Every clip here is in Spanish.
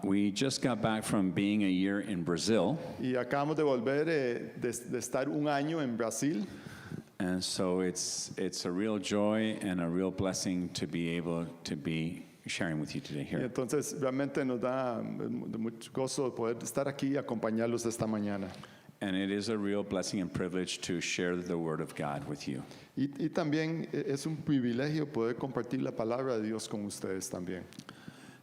We just got back from being a year in Brazil, Y acabamos de volver de estar un año en Brasil. and so it's a real joy and a real blessing to be able to be sharing with you today Y here. entonces realmente nos da mucho gozo poder estar aquí y acompañarlos esta mañana. And it is a real blessing and privilege to share the Word of God with you. Y también es un privilegio poder compartir la palabra de Dios con ustedes también.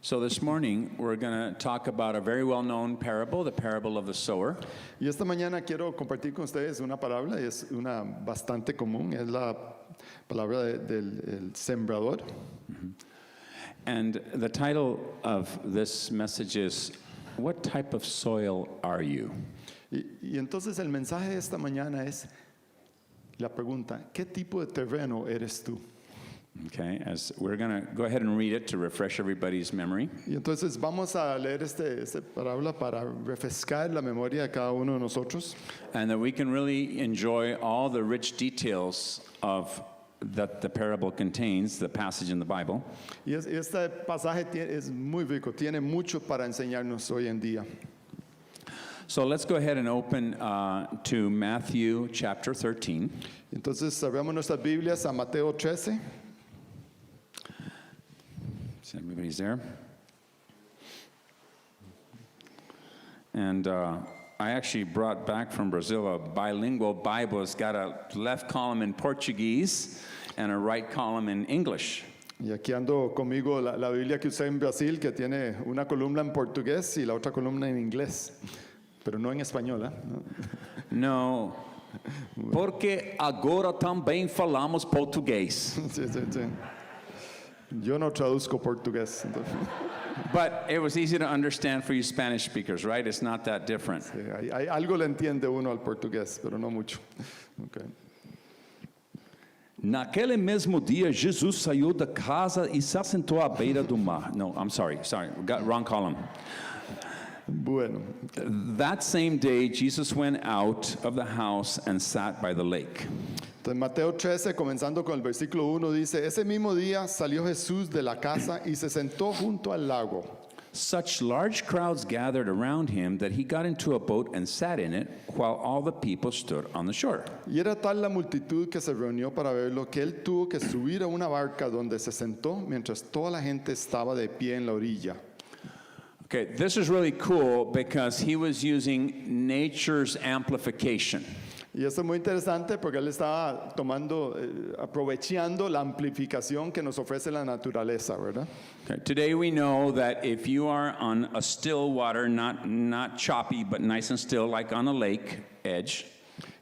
So this morning, we're going to talk about a very well-known parable, the parable of the sower. Y esta mañana quiero compartir con ustedes una palabra, es una bastante común, es la palabra del sembrador. And the title of this message is, What Type of Soil Are You? Y entonces el mensaje de esta mañana es la pregunta, ¿qué tipo de terreno eres tú? Okay, as we're going to go ahead and read it to refresh everybody's memory. Y entonces vamos a leer esta parábola para refrescar la memoria de cada uno de nosotros And that we can really enjoy all the rich details of that the parable contains, the passage in the Bible. y este pasaje es muy rico, tiene mucho para enseñarnos hoy en día. So let's go ahead and open to Matthew chapter 13. Entonces abramos nuestras Biblias a Mateo 13. So everybody's there. And I actually brought back from Brazil a bilingual Bible. It's got a left column in Portuguese and a right column in English. Y aquí ando conmigo la Biblia que usé en Brasil, que tiene una columna en portugués y la otra columna en inglés, pero no en español. No, porque agora também falamos português. Sí, sí, sí. Yo no traduzco portugués. Entonces, But it was easy to understand for you Spanish speakers, right? It's not that different. sí, algo le entiende uno al portugués, pero no mucho. Okay. Naquele mesmo dia, Jesus saiu da casa e se assentou à beira do mar. No, I'm sorry, got wrong column. Bueno, That same day, Jesus went out of the house and sat by the lake. entonces Mateo 13, comenzando con el versículo 1, dice, ese mismo día salió Jesús de la casa y se sentó junto al lago. Such large crowds gathered around him that he got into a boat and sat in it, while all the people stood on the shore. Y era tal la multitud que se reunió para verlo que él tuvo que subir a una barca donde se sentó mientras toda la gente estaba de pie en la orilla. Okay, this is really cool because he was using nature's amplification. Y esto es muy interesante porque él estaba aprovechando la amplificación que nos ofrece la naturaleza, ¿verdad? Okay, today we know that if you are on a still water, not choppy, but nice and still, like on a lake edge,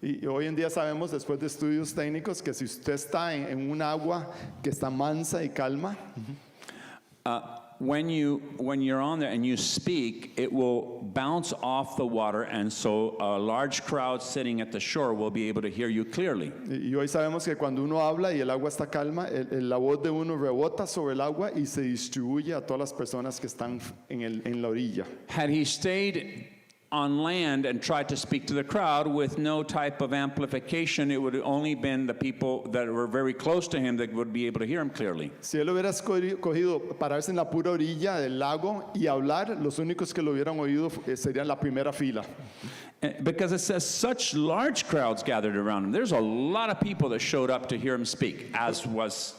Y hoy en día sabemos, después de estudios técnicos, que si usted está en un agua que está mansa y calma, when you're on there and you speak, it will bounce off the water, and so a large crowd sitting at the shore will be able to hear you clearly. y hoy sabemos que cuando uno habla y el agua está calma, la voz de uno rebota sobre el agua y se distribuye a todas las personas que están en la orilla. Had he stayed on land and tried to speak to the crowd with no type of amplification, it would have only been the people that were very close to him that would be able to hear him clearly. Si él hubiera cogido pararse en la pura orilla del lago y hablar, los únicos que lo hubieran oído serían la primera fila. Because it says such large crowds gathered around him. There's a lot of people that showed up to hear him speak, as was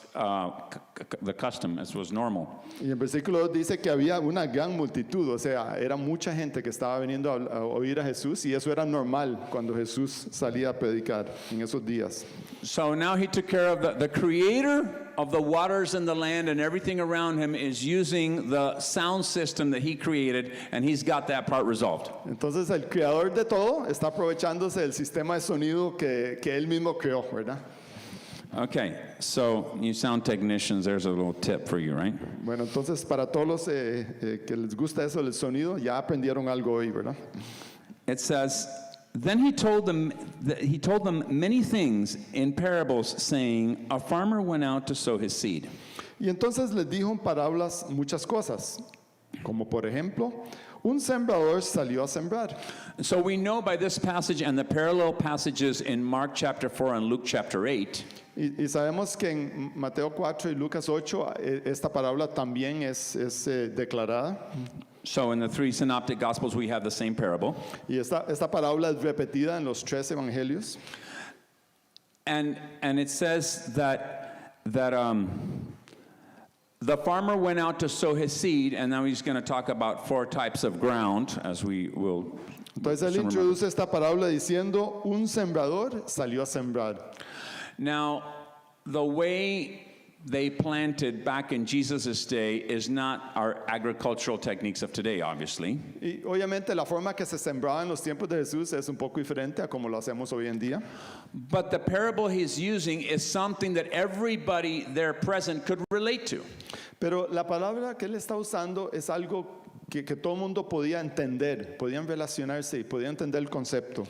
the custom, as was normal. Y el versículo 2 dice que había una gran multitud, o sea, era mucha gente que estaba viniendo a oír a Jesús y eso era normal cuando Jesús salía a predicar en esos días. So now he took care of the creator of the waters and the land and everything around him is using the sound system that he created, and he's got that part resolved. Entonces el creador de todo está aprovechándose del sistema de sonido que él mismo creó, ¿verdad? Okay, so you sound technicians, there's a little tip for you, right? Bueno, entonces para todos los que les gusta eso del sonido, ya aprendieron algo hoy, ¿verdad? It says, then he told them many things in parables, saying, a farmer went out to sow his seed. Y entonces les dijo en parábolas muchas cosas, como por ejemplo, un sembrador salió a sembrar. So we know by this passage and the parallel passages in Mark chapter 4 and Luke chapter 8 Y sabemos que en Mateo 4 y Lucas 8 esta parábola también es declarada. So in the three synoptic gospels we have the same parable. Y esta parábola es repetida en los 3 evangelios. And it says that the farmer went out to sow his seed, and now he's going to talk about 4 types of ground, as we will. Entonces él introduce esta parábola diciendo, un sembrador salió a sembrar. Now, the way they planted back in Jesus' day is not our agricultural techniques of today, obviously. Y obviamente la forma que se sembraba en los tiempos de Jesús es un poco diferente a como lo hacemos hoy en día. But the parable he's using is something that everybody there present could relate to. Pero la palabra que él está usando es algo que todo el mundo podía entender, podían relacionarse y podían entender el concepto.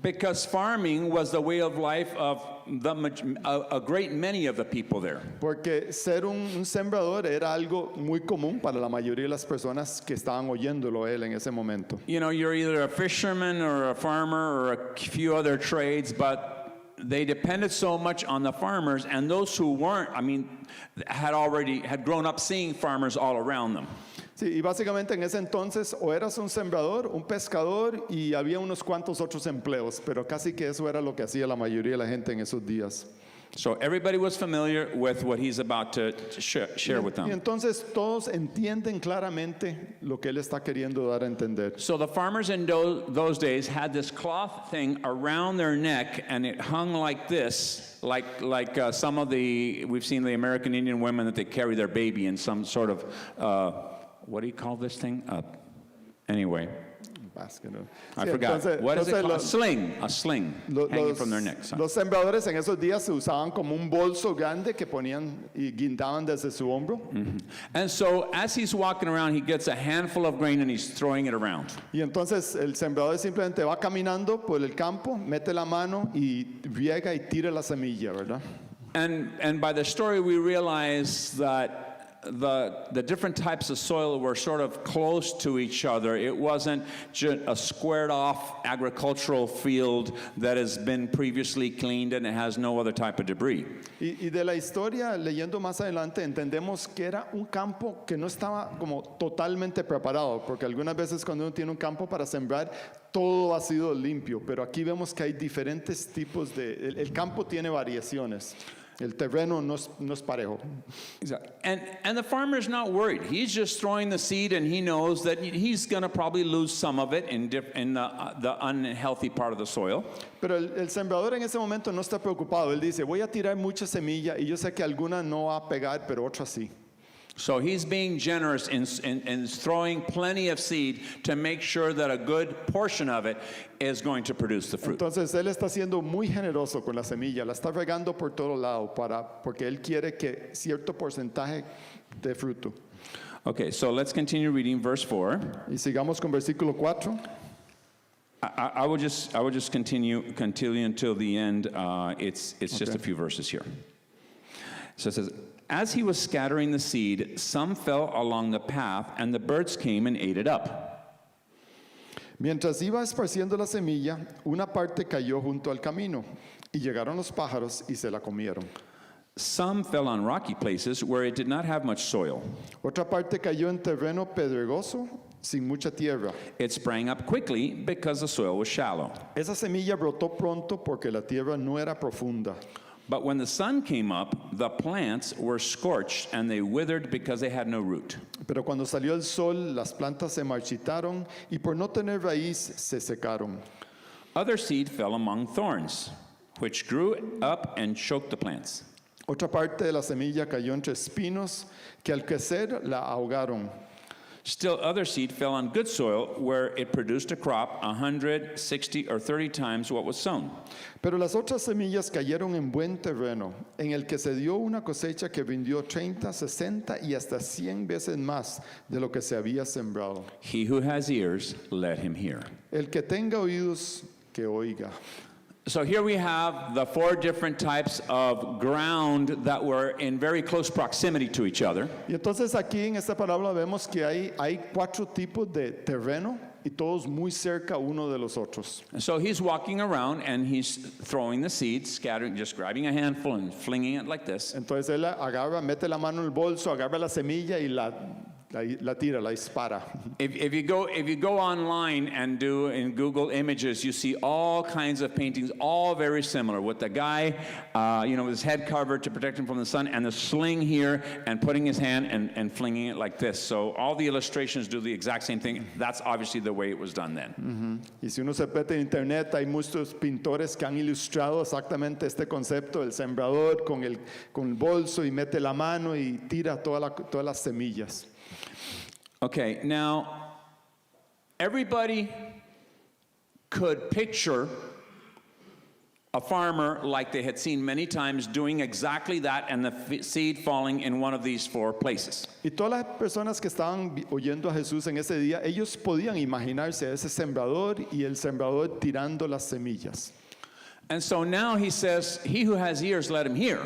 Because farming was the way of life of a great many of the people there. Porque ser un sembrador era algo muy común para la mayoría de las personas que estaban oyéndolo a él en ese momento. You know, you're either a fisherman or a farmer or a few other trades, but they depended so much on the farmers, and those who weren't, I mean, had grown up seeing farmers all around them. Sí, y básicamente en ese entonces o eras un sembrador, un pescador y había unos cuantos otros empleos, pero casi que eso era lo que hacía la mayoría de la gente en esos días. So everybody was familiar with what he's about to share with Y them. entonces todos entienden claramente lo que él está queriendo dar a entender. So the farmers in those days had this cloth thing around their neck, and it hung like this, like some of we've seen the American Indian women that they carry their baby in some sort of, what do you call this thing? Anyway, Basket, ¿no? I Sí, forgot. entonces- What is it entonces called? A sling hanging from their necks. los sembradores en esos días se usaban como un bolso grande que ponían y guindaban desde su hombro. And so as he's walking around, he gets a handful of grain and he's throwing it around. Y entonces el sembrador simplemente va caminando por el campo, mete la mano y riega y tira la semilla, ¿verdad? And by the story, we realize that the different types of soil were sort of close to each other. It wasn't just a squared off agricultural field that has been previously cleaned and it has no other type of debris. Y de la historia, leyendo más adelante, entendemos que era un campo que no estaba como totalmente preparado, porque algunas veces cuando uno tiene un campo para sembrar, todo ha sido limpio, pero aquí vemos que hay diferentes tipos el campo tiene variaciones. El terreno no es parejo. And the farmer's not worried. He's just throwing the seed and he knows that he's going to probably lose some of it in the unhealthy part of the soil. Pero el sembrador en ese momento no está preocupado. Él dice, voy a tirar mucha semilla y yo sé que alguna no va a pegar, pero otra sí. So he's being generous in throwing plenty of seed to make sure that a good portion of it is going to produce the fruit. Entonces él está siendo muy generoso con la semilla, la está regando por todo lado porque él quiere que cierto porcentaje dé fruto. Okay, so let's continue reading verse 4. Y sigamos con versículo 4. I will just continue until the end. It's just a few verses here. So it says, as he was scattering the seed, some fell along the path, and the birds came and ate it up. Mientras iba esparciendo la semilla, una parte cayó junto al camino, y llegaron los pájaros y se la comieron. Some fell on rocky places where it did not have much soil. Otra parte cayó en terreno pedregoso, sin mucha tierra. It sprang up quickly because the soil was shallow. Esa semilla brotó pronto porque la tierra no era profunda. But when the sun came up, the plants were scorched and they withered because they had no root. Pero cuando salió el sol, las plantas se marchitaron y por no tener raíz se secaron. Other seed fell among thorns, which grew up and choked the plants. Otra parte de la semilla cayó entre espinos que al crecer la ahogaron. Still other seed fell on good soil where it produced a crop 100, 60, or 30 times what was sown. Pero las otras semillas cayeron en buen terreno, en el que se dio una cosecha que rindió 30, 60 y hasta 100 veces más de lo que se había sembrado. He who has ears, let him hear. El que tenga oídos, que oiga. So here we have the 4 different types of ground that were in very close proximity to each other. Y entonces aquí en esta parábola vemos que hay 4 tipos de terreno y todos muy cerca uno de los otros. And so he's walking around and he's throwing the seeds, scattering, just grabbing a handful and flinging it like this. Entonces él agarra, mete la mano en el bolso, agarra la semilla y la tira, la dispara. If you go online and do in Google Images, you see all kinds of paintings, all very similar, with the guy, with his head covered to protect him from the sun, and the sling here, and putting his hand and flinging it like this. So all the illustrations do the exact same thing. That's obviously the way it was done then. Y si uno se mete en internet, hay muchos pintores que han ilustrado exactamente este concepto del sembrador con el bolso y mete la mano y tira todas las semillas. Okay, now everybody could picture a farmer like they had seen many times doing exactly that and the seed falling in one of these 4 places. Y todas las personas que estaban oyendo a Jesús en ese día, ellos podían imaginarse a ese sembrador y el sembrador tirando las semillas. And so now he says, he who has ears, let him hear.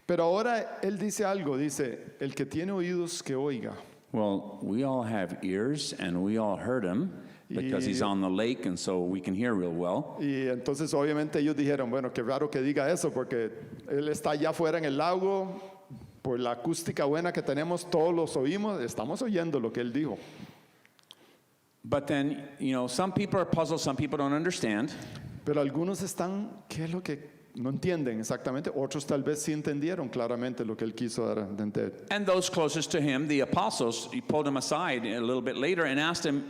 Pero ahora él dice algo, dice, el que tiene oídos que oiga. Well, we all have ears and we all heard him because he's on the lake and so we can hear real well. Y entonces obviamente ellos dijeron, bueno, qué raro que diga eso porque él está allá afuera en el lago, por la acústica buena que tenemos, todos los oímos, estamos oyendo lo que él dijo. But then, some people are puzzled, some people don't understand. Pero algunos están, ¿qué es lo que no entienden exactamente? Otros tal vez sí entendieron claramente lo que él quiso dar a entender. And those closest to him, the apostles, he pulled him aside a little bit later and asked him,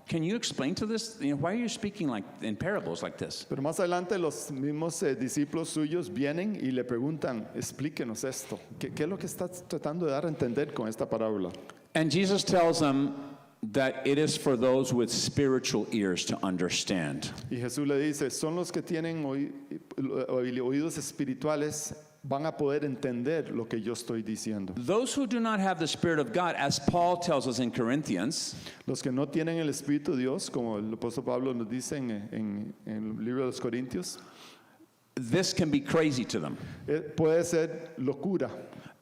can you explain to this? Why are you speaking like in parables like this? Pero más adelante los mismos discípulos suyos vienen y le preguntan, explíquenos esto. ¿Qué es lo que está tratando de dar a entender con esta parábola? And Jesus tells them that it is for those with spiritual ears to understand. Y Jesús le dice, son los que tienen oídos espirituales, van a poder entender lo que yo estoy diciendo. Those who do not have the Spirit of God, as Paul tells us in Corinthians, Los que no tienen el Espíritu de Dios, como el apóstol Pablo nos dice en el libro de los Corintios, this can be crazy to them. puede ser locura.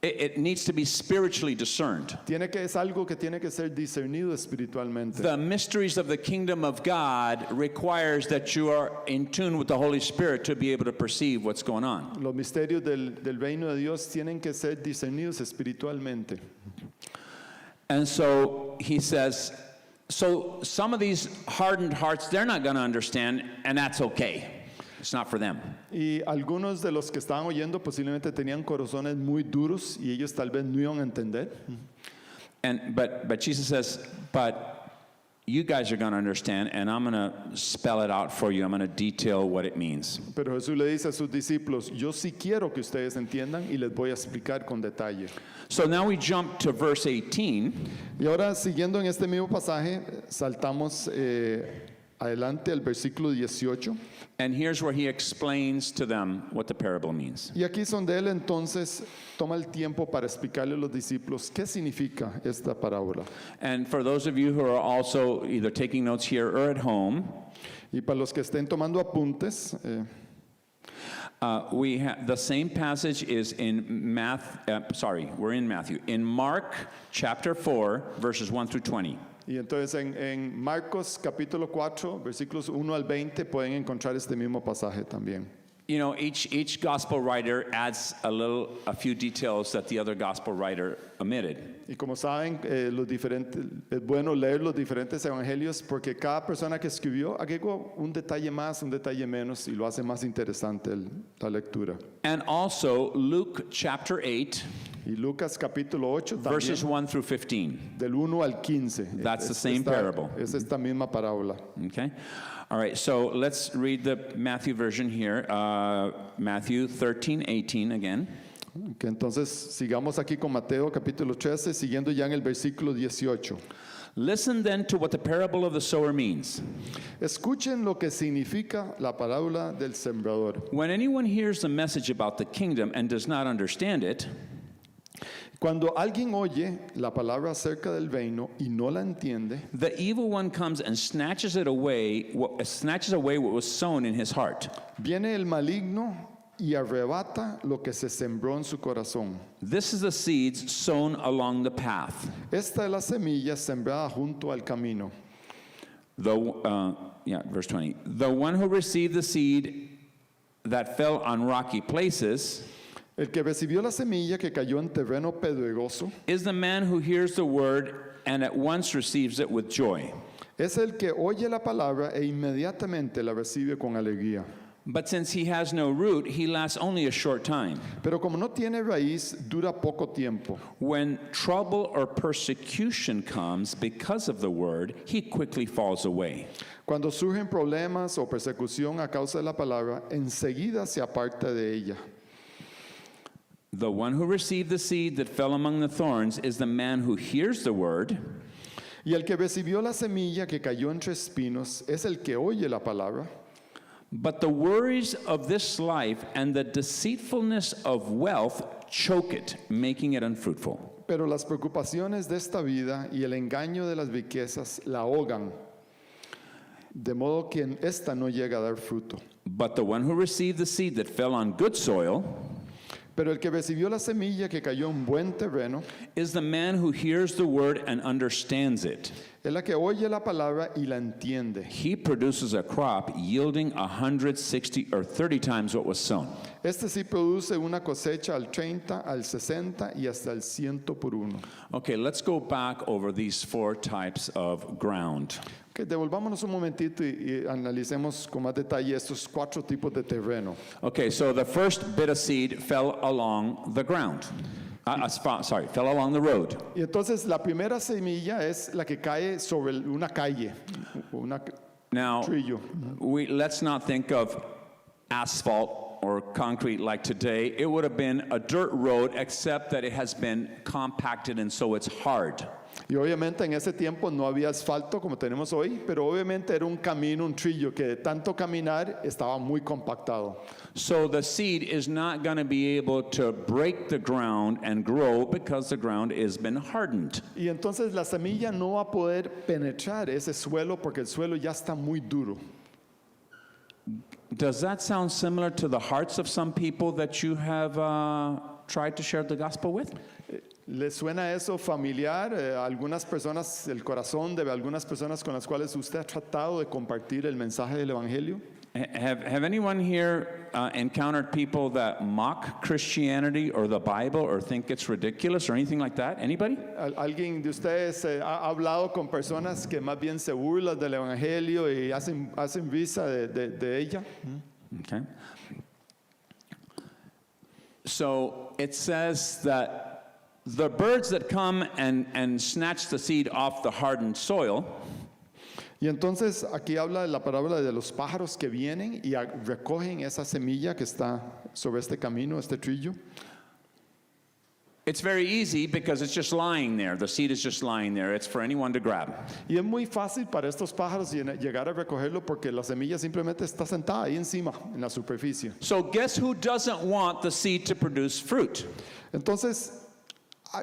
It needs to be spiritually discerned. Es algo que tiene que ser discernido espiritualmente. The mysteries of the kingdom of God requires that you are in tune with the Holy Spirit to be able to perceive what's going on. Los misterios del reino de Dios tienen que ser discernidos espiritualmente. And so he says, so some of these hardened hearts, they're not going to understand, and that's okay. It's not for them. Y algunos de los que estaban oyendo posiblemente tenían corazones muy duros y ellos tal vez no iban a entender. But Jesus says, but you guys are going to understand, and I'm going to spell it out for you. I'm going to detail what it means. Pero Jesús le dice a sus discípulos, yo sí quiero que ustedes entiendan y les voy a explicar con detalle. So now we jump to verse 18. Y ahora, siguiendo en este mismo pasaje, saltamos adelante al versículo 18. And here's where he explains to them what the parable means. Y aquí es donde él entonces toma el tiempo para explicarle a los discípulos qué significa esta parábola. And for those of you who are also either taking notes here or at home, Y para los que estén tomando apuntes, we have the same passage is in we're in Matthew. In Mark chapter 4, verses 1 through 20. y entonces en Marcos capítulo 4, versículos 1 al 20, pueden encontrar este mismo pasaje también. Each gospel writer adds a few details that the other gospel writer omitted. Y como saben, es bueno leer los diferentes evangelios porque cada persona que escribió agregó un detalle más, un detalle menos y lo hace más interesante la lectura. And also Luke chapter 8, Y Lucas capítulo 8 verses también, 1 through 15. del 1 al 15. That's the same parable. Es esta misma parábola. Okay? All right, so let's read the Matthew version here. Matthew 13:18 again. Que entonces sigamos aquí con Mateo capítulo 13, siguiendo ya en el versículo 18. Listen then to what the parable of the sower means. Escuchen lo que significa la parábola del sembrador. When anyone hears the message about the kingdom and does not understand it, Cuando alguien oye la palabra acerca del reino y no la entiende, the evil one comes and snatches away what was sown in his heart. viene el maligno y arrebata lo que se sembró en su corazón. This is the seeds sown along the path. Esta es la semilla sembrada junto al camino. Verse 20. The one who received the seed that fell on rocky places El que recibió la semilla que cayó en terreno pedregoso is the man who hears the word and at once receives it with joy. es el que oye la palabra e inmediatamente la recibe con alegría. But since he has no root, he lasts only a short time. Pero como no tiene raíz, dura poco tiempo. When trouble or persecution comes because of the word, he quickly falls away. Cuando surgen problemas o persecución a causa de la palabra, enseguida se aparta de ella. The one who received the seed that fell among the thorns is the man who hears the word, Y el que recibió la semilla que cayó entre espinos es el que oye la palabra, but the worries of this life and the deceitfulness of wealth choke it, making it unfruitful. pero las preocupaciones de esta vida y el engaño de las riquezas la ahogan, de modo que esta no llega a dar fruto. But the one who received the seed that fell on good soil Pero el que recibió la semilla que cayó en buen terreno is the man who hears the word and understands it. es la que oye la palabra y la entiende. He produces a crop yielding 160 or 30 times what was sown. Este sí produce una cosecha al 30, al 60 y hasta el 100 por uno. Okay, let's go back over these 4 types of ground. Okay, devolvámonos un momentito y analicemos con más detalle estos 4 tipos de terreno. Okay, so the first bit of seed fell along the ground. Fell along the road. Y entonces la primera semilla es la que cae sobre una calle, un Now, trillo. let's not think of asphalt or concrete like today. It would have been a dirt road, except that it has been compacted and so it's hard. Y obviamente en ese tiempo no había asfalto como tenemos hoy, pero obviamente era un camino, un trillo que de tanto caminar estaba muy compactado. So the seed is not going to be able to break the ground and grow because the ground has been hardened. Y entonces la semilla no va a poder penetrar ese suelo porque el suelo ya está muy duro. Does that sound similar to the hearts of some people that you have tried to share the gospel with? ¿Le suena eso familiar? Algunas personas, el corazón de algunas personas con las cuales usted ha tratado de compartir el mensaje del Evangelio? Have anyone here encountered people that mock Christianity or the Bible or think it's ridiculous or anything like that? Anybody? ¿Alguien de ustedes ha hablado con personas que más bien se burlan del Evangelio y hacen risa de ella? Okay. So it says that the birds that come and snatch the seed off the hardened soil Y entonces aquí habla de la parábola de los pájaros que vienen y recogen esa semilla que está sobre este camino, este trillo. it's very easy because it's just lying there. The seed is just lying there. It's for anyone to grab. Y es muy fácil para estos pájaros llegar a recogerlo porque la semilla simplemente está sentada ahí encima, en la superficie. So guess who doesn't want the seed to produce fruit? Entonces,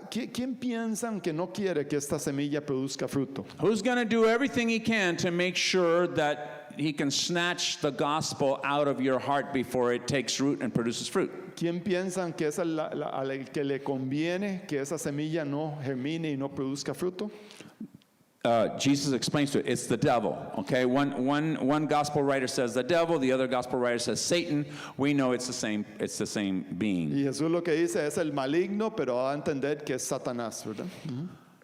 ¿quién piensan que no quiere que esta semilla produzca fruto? Who's going to do everything he can to make sure that he can snatch the gospel out of your heart before it takes root and produces fruit? ¿Quién piensan que es al que le conviene que esa semilla no germine y no produzca fruto? Jesus explains to it, it's the devil. Okay, one gospel writer says the devil, the other gospel writer says Satan. We know it's the same being. Y Jesús lo que dice es el maligno, pero va a entender que es Satanás, ¿verdad?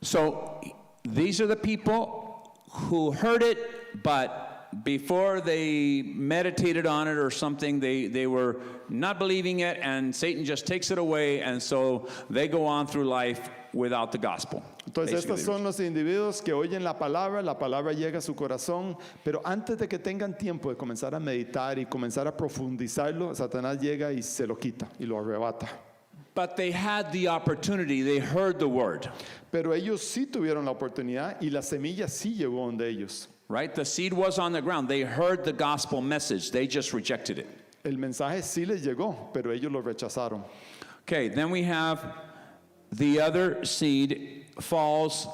So these are the people who heard it, but before they meditated on it or something, they were not believing it, and Satan just takes it away, and so they go on through life without the gospel. Entonces basically. estos son los individuos que oyen la palabra llega a su corazón, pero antes de que tengan tiempo de comenzar a meditar y comenzar a profundizarlo, Satanás llega y se lo quita y lo arrebata. But they had the opportunity, they heard the word. Pero ellos sí tuvieron la oportunidad y la semilla sí llegó donde ellos. Right? The seed was on the ground. They heard the gospel message. They just rejected it. El mensaje sí les llegó, pero ellos lo rechazaron. Okay, then we have the other seed falls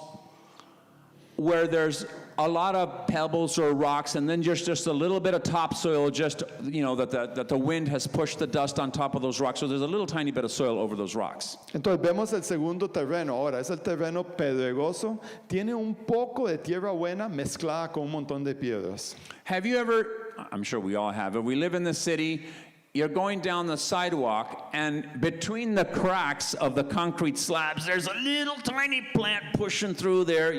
where there's a lot of pebbles or rocks, and then just a little bit of topsoil, just, that the wind has pushed the dust on top of those rocks. So there's a little tiny bit of soil over those rocks. Entonces vemos el segundo terreno. Ahora es el terreno pedregoso. Tiene un poco de tierra buena mezclada con un montón de piedras. Have you ever, I'm sure we all have, if we live in the city, you're going down the sidewalk, and between the cracks of the concrete slabs, there's a little tiny plant pushing through there,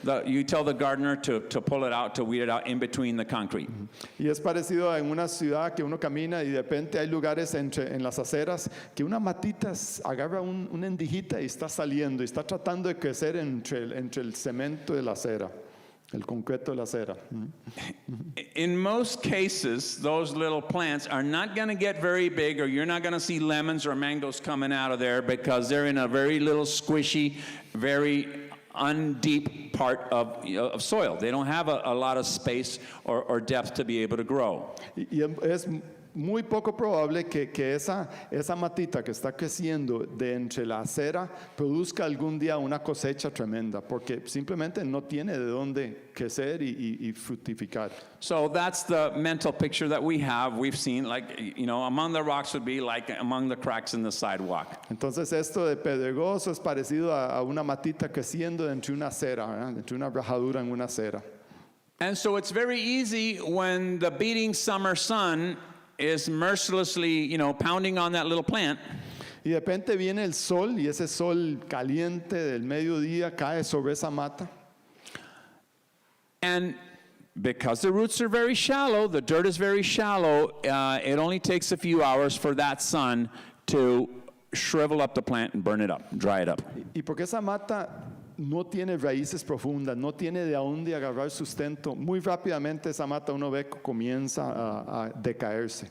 that you tell the gardener to pull it out, to weed it out in between the concrete. Y es parecido en una ciudad que uno camina y de repente hay lugares en las aceras que una matita agarra una endijita y está saliendo y está tratando de crecer entre el cemento de la acera. El concreto de la acera. In most cases, those little plants are not going to get very big, or you're not going to see lemons or mangoes coming out of there because they're in a very little squishy, very undeep part of soil. They don't have a lot of space or depth to be able to grow. Y es muy poco probable que esa matita que está creciendo de entre la acera produzca algún día una cosecha tremenda, porque simplemente no tiene de dónde crecer y fructificar. So that's the mental picture that we have. We've seen, among the rocks would be like among the cracks in the sidewalk. Entonces esto de pedregoso es parecido a una matita creciendo entre una acera, ¿verdad? Entre una rajadura en una acera. And so it's very easy when the beating summer sun is mercilessly, pounding on that little plant. Y de repente viene el sol y ese sol caliente del mediodía cae sobre esa mata. And because the roots are very shallow, the dirt is very shallow, it only takes a few hours for that sun to shrivel up the plant and burn it up, dry it up. Y porque esa mata no tiene raíces profundas, no tiene de dónde agarrar sustento, muy rápidamente esa mata uno ve que comienza a decaerse.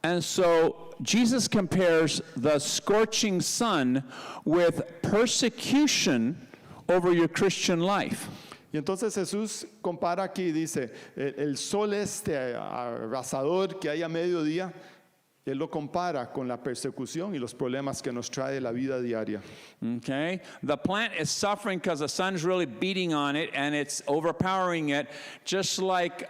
And so Jesus compares the scorching sun with persecution over your Christian life. Y entonces Jesús compara aquí y dice, el sol arrasador que hay a mediodía, Él lo compara con la persecución y los problemas que nos trae la vida diaria. Okay? The plant is suffering because the sun's really beating on it and it's overpowering it, just like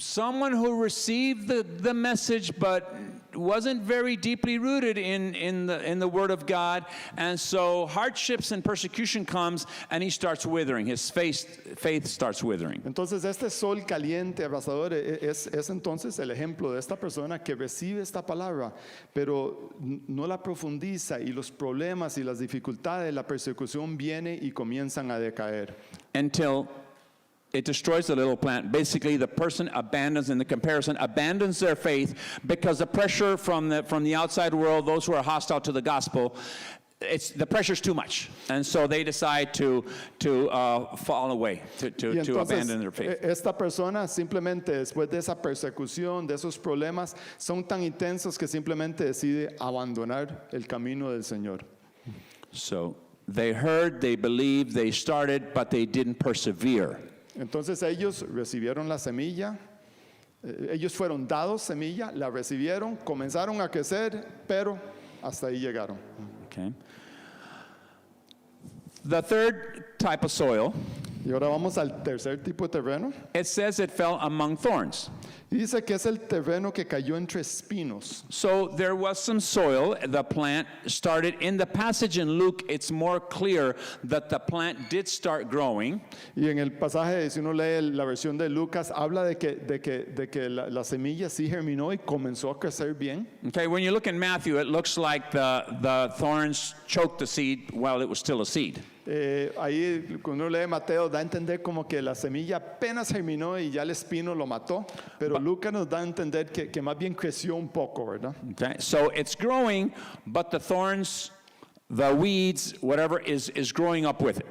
someone who received the message but wasn't very deeply rooted in the Word of God, and so hardships and persecution comes and he starts withering. His faith starts withering. Entonces este sol caliente, abrasador, es entonces el ejemplo de esta persona que recibe esta palabra, pero no la profundiza y los problemas y las dificultades, la persecución viene y comienzan a decaer. Until it destroys the little plant. Basically, the person abandons, in the comparison, abandons their faith because the pressure from the outside world, those who are hostile to the gospel, the pressure's too much, and so they decide to fall away, to abandon their faith. Esta persona simplemente después de esa persecución, de esos problemas, son tan intensos que simplemente decide abandonar el camino del Señor. So they heard, they believed, they started, but they didn't persevere. Entonces ellos recibieron la semilla, ellos fueron dados semilla, la recibieron, comenzaron a crecer, pero hasta ahí llegaron. Okay. The third type of soil, Y ahora vamos al tercer tipo de terreno. it says it fell among thorns. Y dice que es el terreno que cayó entre espinos. So there was some soil. The plant started. In the passage in Luke, it's more clear that the plant did start growing. Y en el pasaje, si uno lee la versión de Lucas, habla de que la semilla sí germinó y comenzó a crecer bien. Okay, when you look in Matthew, it looks like the thorns choked the seed while it was still a seed. Ahí cuando uno lee Mateo da a entender como que la semilla apenas germinó y ya el espino lo mató, pero Lucas nos da a entender que más bien creció un poco, ¿verdad? Okay, so it's growing, but the thorns, the weeds, whatever is growing up with it.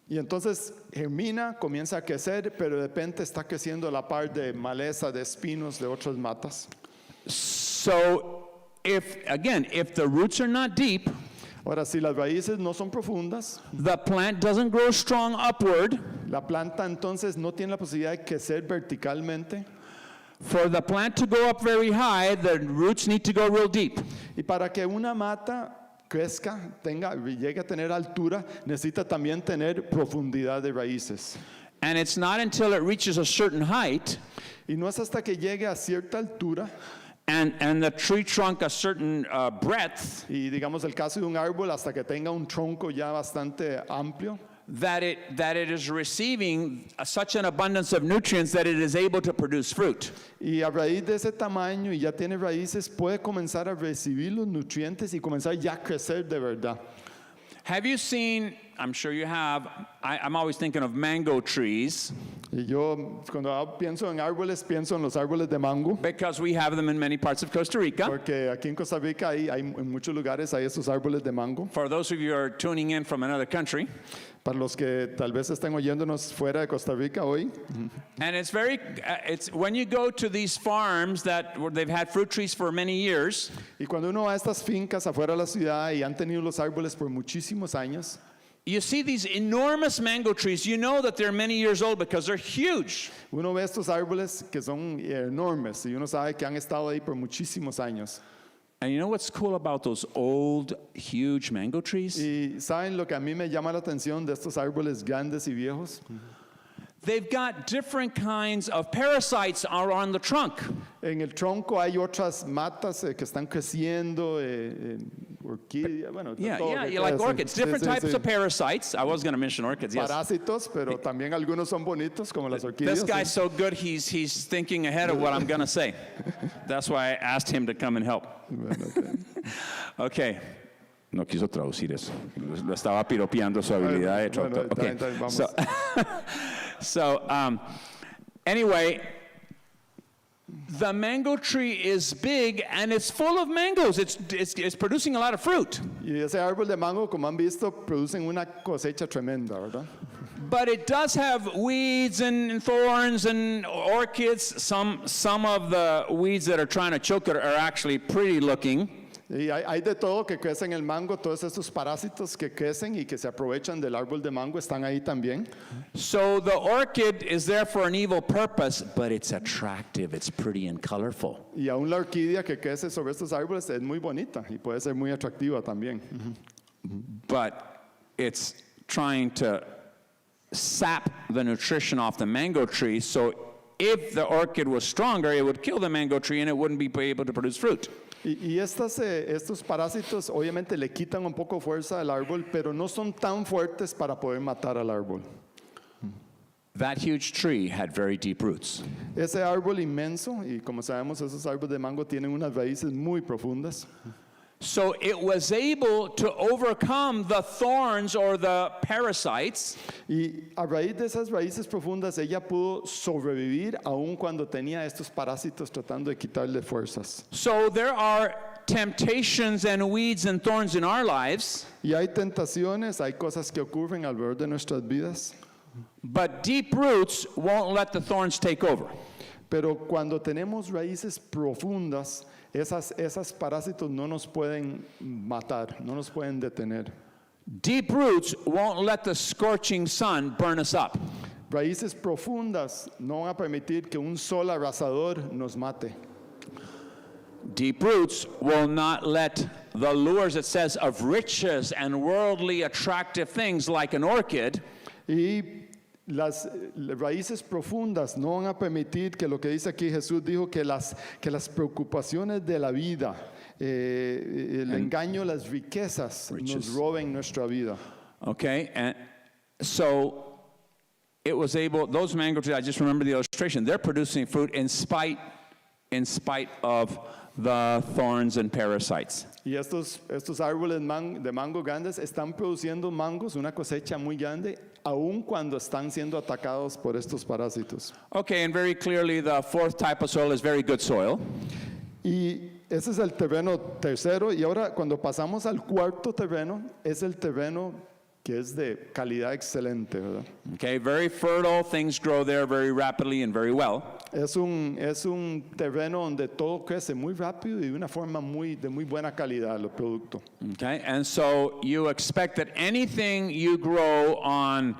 Y entonces germina, comienza a crecer, pero de repente está creciendo la par de maleza, de espinos, de otras matas. So if the roots are not deep, Ahora, si las raíces no son profundas, the plant doesn't grow strong upward. la planta entonces no tiene la posibilidad de crecer verticalmente. For the plant to go up very high, the roots need to go real deep. Y para que una mata crezca, llegue a tener altura, necesita también tener profundidad de raíces. And it's not until it reaches a certain height Y no es hasta que llegue a cierta altura, and the tree trunk a certain breadth y digamos el caso de un árbol, hasta que tenga un tronco ya bastante amplio, that it is receiving such an abundance of nutrients that it is able to produce fruit. y a raíz de ese tamaño y ya tiene raíces, puede comenzar a recibir los nutrientes y comenzar ya a crecer de verdad. Have you seen, I'm sure you have, I'm always thinking of mango trees Y yo cuando pienso en árboles, pienso en los árboles de mango, because we have them in many parts of Costa Rica. porque aquí en Costa Rica hay en muchos lugares hay estos árboles de mango. For those of you who are tuning in from another country, Para los que tal vez estén oyéndonos fuera de Costa Rica hoy, and it's when you go to these farms where they've had fruit trees for many years, y cuando uno va a estas fincas afuera de la ciudad y han tenido los árboles por muchísimos años, you see these enormous mango trees. You know that they're many years old because they're huge. uno ve estos árboles que son enormes y uno sabe que han estado ahí por muchísimos años. And you know what's cool about those old, huge mango trees? Y saben lo que a mí me llama la atención de estos árboles grandes y viejos. They've got different kinds of parasites on the trunk. En el tronco hay otras matas que están creciendo, orquídeas, bueno, Yeah, todo yeah, que you like crece. orchids. Sí, Different sí, types sí. of parasites. I was going to mention orchids, yes. Parásitos, pero también algunos son bonitos, como las orquídeas. This guy's sí. so good, he's thinking ahead of what I'm going to say. That's why I asked him to come and help. Bueno, ok. Okay. No quiso traducir eso. Lo estaba piropeando su habilidad de Bueno, traductor. Okay. está bien, vamos. So, anyway, the mango tree is big and it's full of mangoes. It's producing a lot of fruit. Y ese árbol de mango, como han visto, producen una cosecha tremenda, ¿verdad? But it does have weeds and thorns and orchids. Some of the weeds that are trying to choke it are actually pretty looking. Y hay de todo que crece en el mango, todos estos parásitos que crecen y que se aprovechan del árbol de mango están ahí también. So the orchid is there for an evil purpose, but it's attractive. It's pretty and colorful. Y aún la orquídea que crece sobre estos árboles es muy bonita y puede ser muy atractiva también. But it's trying to sap the nutrition off the mango tree. So if the orchid was stronger, it would kill the mango tree and it wouldn't be able to produce fruit. Y estos parásitos obviamente le quitan un poco fuerza al árbol, pero no son tan fuertes para poder matar al árbol. That huge tree had very deep roots. Ese árbol inmenso, y como sabemos esos árboles de mango tienen unas raíces muy profundas, So it was able to overcome the thorns or the parasites y a raíz de esas raíces profundas ella pudo sobrevivir aun cuando tenía estos parásitos tratando de quitarle fuerzas. So there are temptations and weeds and thorns in our lives, Y hay tentaciones, hay cosas que ocurren alrededor de nuestras vidas, but deep roots won't let the thorns take over. pero cuando tenemos raíces profundas, esas parásitos no nos pueden matar, no nos pueden detener. Deep roots won't let the scorching sun burn us up. Raíces profundas no van a permitir que un sol abrasador nos mate. Deep roots will not let the lures, it says, of riches and worldly attractive things like an orchid Y las raíces profundas no van a permitir que lo que dice aquí Jesús dijo que las preocupaciones de la vida, el engaño, las riquezas nos roben nuestra vida. Okay, and so it was able, those mango trees, I just remember the illustration, they're producing fruit in spite of the thorns and parasites. Y estos árboles de mango grandes están produciendo mangos, una cosecha muy grande, aun cuando están siendo atacados por estos parásitos. Okay, and very clearly the fourth type of soil is very good soil. Y ese es el terreno tercero. Y ahora cuando pasamos al cuarto terreno, es el terreno que es de calidad excelente, ¿verdad? Okay, very fertile, things grow there very rapidly and very well. Es un terreno donde todo crece muy rápido y de una forma de muy buena calidad, los productos. Okay, and so you expect that anything you grow on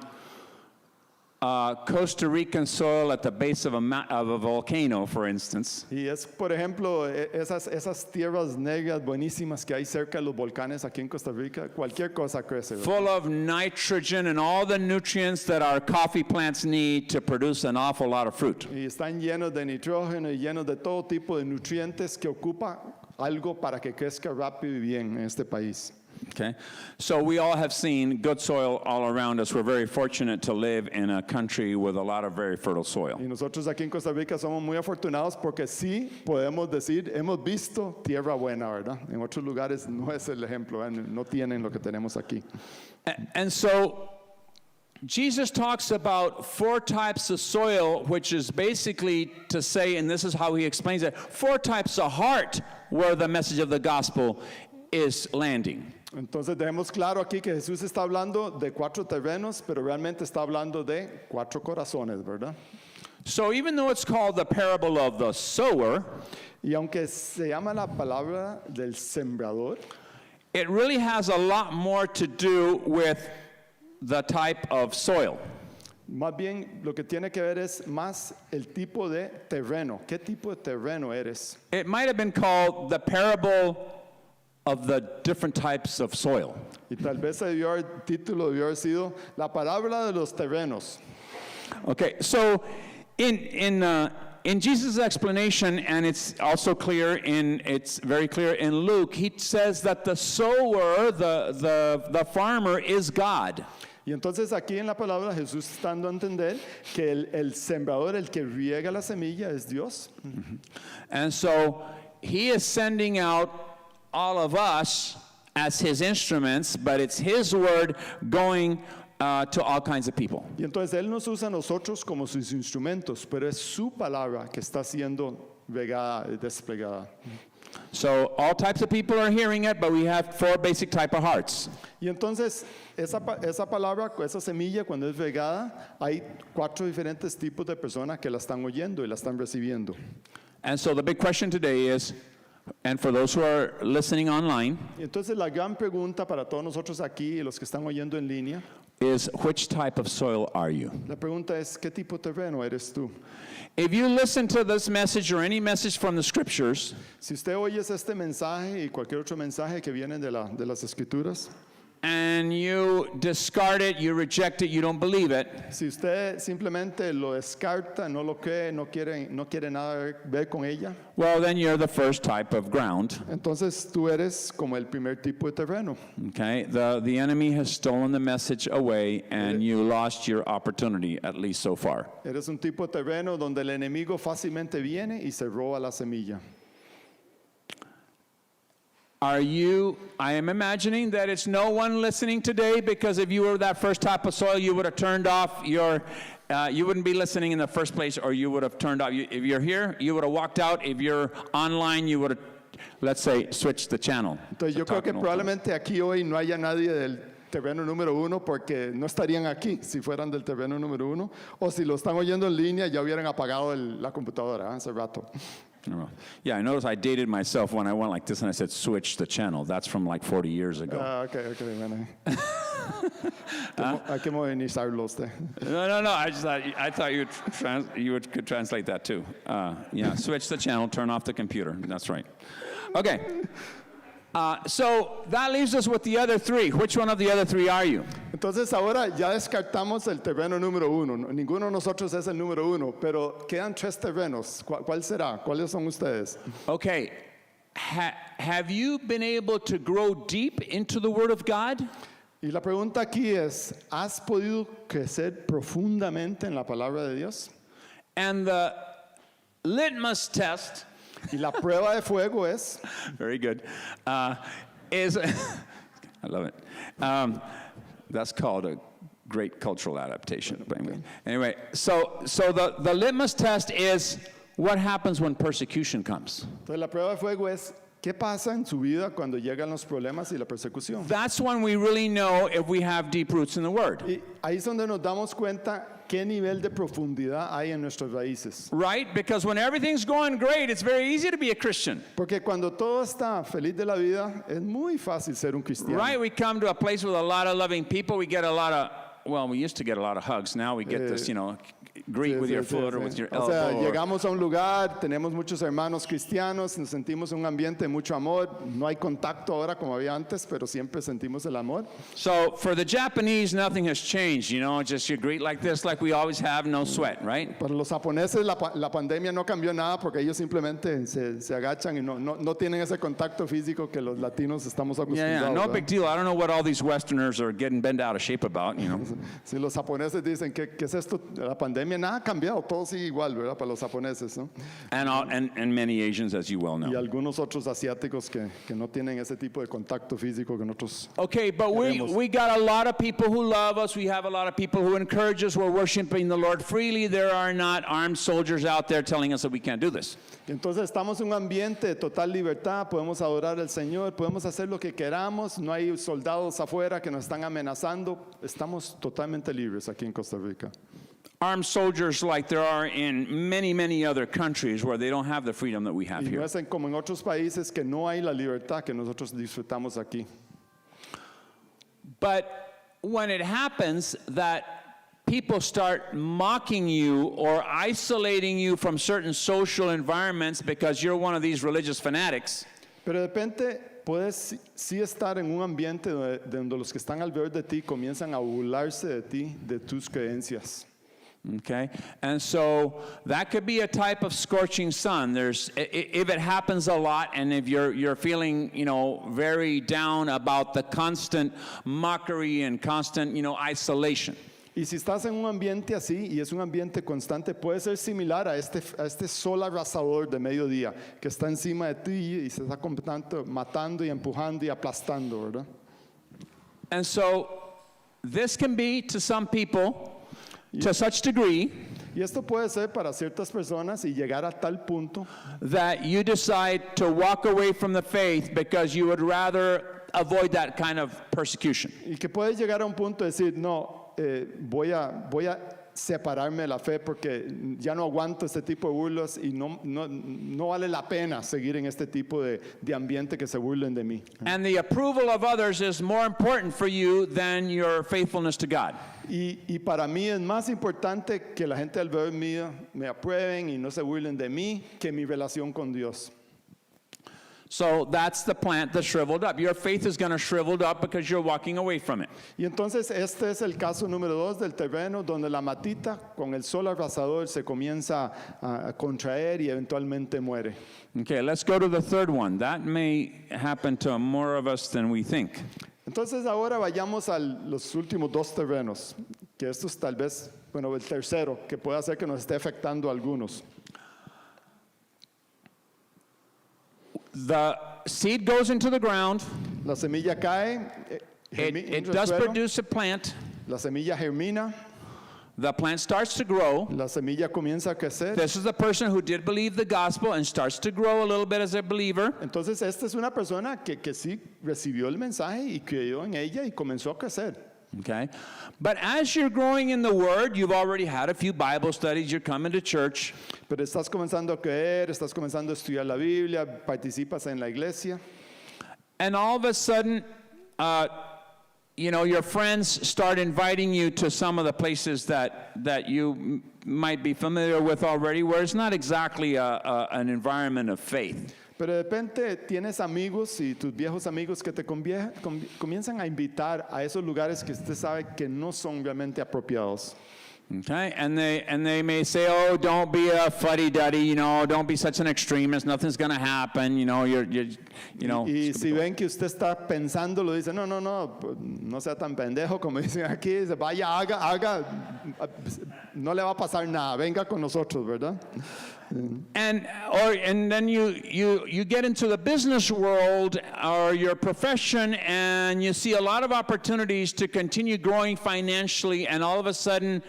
Costa Rican soil at the base of a volcano, for instance. Y es, por ejemplo, esas tierras negras buenísimas que hay cerca de los volcanes aquí en Costa Rica, cualquier cosa crece, ¿verdad? Full of nitrogen and all the nutrients that our coffee plants need to produce an awful lot of fruit. Y están llenos de nitrógeno y llenos de todo tipo de nutrientes que ocupa algo para que crezca rápido y bien en este país. Okay, so we all have seen good soil all around us. We're very fortunate to live in a country with a lot of very fertile soil. Y nosotros aquí en Costa Rica somos muy afortunados porque sí podemos decir, hemos visto tierra buena, ¿verdad? En otros lugares no es el ejemplo, ¿verdad? No tienen lo que tenemos aquí. And so Jesus talks about 4 types of soil, which is basically to say, and this is how he explains it, 4 types of heart where the message of the gospel is landing. Entonces dejemos claro aquí que Jesús está hablando de 4 terrenos, pero realmente está hablando de 4 corazones, ¿verdad? So even though it's called the parable of the sower, Y aunque se llama la palabra del sembrador, it really has a lot more to do with the type of soil. más bien lo que tiene que ver es más el tipo de terreno. ¿Qué tipo de terreno eres? It might have been called the parable of the different types of soil. Y tal vez el título debió haber sido la parábola de los terrenos. Okay, so in Jesus' explanation, and it's also clear it's very clear in Luke, he says that the sower, the farmer, is God. Y entonces aquí en la palabra Jesús está dando a entender que el sembrador, el que riega la semilla, es Dios. And so he is sending out all of us as his instruments, but it's his word going to all kinds of people. Y entonces Él nos usa a nosotros como sus instrumentos, pero es su palabra que está siendo regada, desplegada. So all types of people are hearing it, but we have 4 basic type of hearts. Y entonces esa palabra, esa semilla cuando es regada, hay 4 diferentes tipos de personas que la están oyendo y la están recibiendo. And so the big question today is, and for those who are listening online, Y entonces la gran pregunta para todos nosotros aquí y los que están oyendo en línea, is which type of soil are you? la pregunta es, ¿qué tipo de terreno eres tú? If you listen to this message or any message from the scriptures, Si usted oye este mensaje y cualquier otro mensaje que viene de las Escrituras, and you discard it, you reject it, you don't believe it, si usted simplemente lo descarta, no lo cree, no quiere nada ver con ella, well, then you're the first type of ground. entonces tú eres como el primer tipo de terreno. Okay? The enemy has stolen the message away, and you lost your opportunity, at least so far. Eres un tipo de terreno donde el enemigo fácilmente viene y se roba la semilla. I am imagining that it's no one listening today, because if you were that first type of soil, you would have turned off you wouldn't be listening in the first place, or you would have turned off. If you're here, you would have walked out. If you're online, you would have, let's say, switched the channel. Entonces yo creo que probablemente aquí hoy no haya nadie del terreno número 1 porque no estarían aquí si fueran del terreno número 1, o si lo están oyendo en línea ya hubieran apagado la computadora hace rato. Yeah, I noticed I dated myself when I went like this and I said, switch the channel. That's from like 40 years ago. Okay, bueno. Hay que modernizarlo usted. No. I thought you could translate that too. Yeah, switch the channel, turn off the computer. That's right. Okay. So that leaves us with the other 3. Which one of the other 3 are you? Entonces ahora ya descartamos el terreno número 1. Ninguno de nosotros es el número 1, pero quedan 3 terrenos. ¿Cuál será? ¿Cuáles son ustedes? Okay. Have you been able to grow deep into the Word of God? Y la pregunta aquí es, ¿has podido crecer profundamente en la palabra de Dios? And the litmus test, Y la prueba de fuego es, very good, is, I love it. That's called a great cultural adaptation. Anyway, so the litmus test is what happens when persecution comes. entonces la prueba de fuego es, ¿qué pasa en su vida cuando llegan los problemas y la persecución? That's when we really know if we have deep roots in the Word. Y ahí es donde nos damos cuenta qué nivel de profundidad hay en nuestras raíces. Right? Because when everything's going great, it's very easy to be a Christian. Porque cuando todo está feliz de la vida, es muy fácil ser un cristiano. Right? We come to a place with a lot of loving people. We get a lot of well, we used to get a lot of hugs. Now we get this, greet Sí, with sí, your sí, foot or sí. with your O sea, elbow. or- llegamos a un lugar, tenemos muchos hermanos cristianos, nos sentimos en un ambiente de mucho amor. No hay contacto ahora como había antes, pero siempre sentimos el amor. So for the Japanese, nothing has changed. Just you greet like this, like we always have, no sweat, right? Para los japoneses la pandemia no cambió nada porque ellos simplemente se agachan y no tienen ese contacto físico que los latinos estamos acostumbrados. No ¿verdad? big deal. I don't know what all these Westerners are getting bent out of shape about. Si los japoneses dicen, ¿qué es esto? La pandemia, nada ha cambiado, todo sigue igual, ¿verdad? Para los japoneses, ¿no? And many Asians, as you well Y know. algunos otros asiáticos que no tienen ese tipo de contacto físico que nosotros. Okay, but we got a lot of people who love us. We have a lot of people who encourage us. We're worshiping the Lord freely. There are not armed soldiers out there telling us that we can't do this. Y entonces estamos en un ambiente de total libertad, podemos adorar al Señor, podemos hacer lo que queramos, no hay soldados afuera que nos están amenazando, estamos totalmente libres aquí en Costa Rica. Armed soldiers like there are in many, many other countries where they don't have the freedom that we have Y no here. es como en otros países que no hay la libertad que nosotros disfrutamos aquí. But when it happens that people start mocking you or isolating you from certain social environments because you're one of these religious fanatics, Pero de repente puedes sí estar en un ambiente donde los que están alrededor de ti comienzan a burlarse de ti, de tus creencias. okay? And so that could be a type of scorching sun. If it happens a lot and if you're feeling, very down about the constant mockery and constant, isolation. Y si estás en un ambiente así, y es un ambiente constante, puede ser similar a este sol arrasador de mediodía, que está encima de ti y se está matando y empujando y aplastando, ¿verdad? And so this can be to some people to such degree Y esto puede ser para ciertas personas y llegar a tal punto that you decide to walk away from the faith because you would rather avoid that kind of persecution. y que puedes llegar a un punto de decir, no, voy a separarme de la fe porque ya no aguanto este tipo de burlas y no vale la pena seguir en este tipo de ambiente que se burlen de mí. And the approval of others is more important for you than your faithfulness to God. Y para mí es más importante que la gente alrededor mío me aprueben y no se burlen de mí que mi relación con Dios. So that's the plant that's shriveled up. Your faith is going to shrivel up because you're walking away from it. Y entonces este es el caso número 2 del terreno donde la matita con el sol abrasador se comienza a contraer y eventualmente muere. Okay, let's go to the third one. That may happen to more of us than we think. Entonces ahora vayamos a los últimos 2 terrenos, que estos tal vez, el tercero, que puede hacer que nos esté afectando a algunos. The seed goes into the ground. La semilla cae, It entra al does suelo, produce a plant. la semilla germina, The plant starts to grow. la semilla comienza a crecer. This is the person who did believe the gospel and starts to grow a little bit as a believer. Entonces esta es una persona que sí recibió el mensaje y creyó en ella y comenzó a crecer. Okay? But as you're growing in the Word, you've already had a few Bible studies, you're coming to church, Pero estás comenzando a creer, estás comenzando a estudiar la Biblia, participas en la iglesia and all of a sudden, your friends start inviting you to some of the places that you might be familiar with already, where it's not exactly an environment of faith. pero de repente tienes amigos y tus viejos amigos que te comienzan a invitar a esos lugares que usted sabe que no son realmente apropiados. Okay, and they may say, "Oh, don't be a fuddy-duddy, don't be such an extremist. Nothing's going to happen. Y si ven que usted está pensando, lo dicen, no sea tan pendejo como dicen aquí, dice, vaya, haga, no le va a pasar nada, venga con nosotros, ¿verdad? And then you get into the business world or your profession, and you see a lot of opportunities to continue growing financially, and all of a sudden,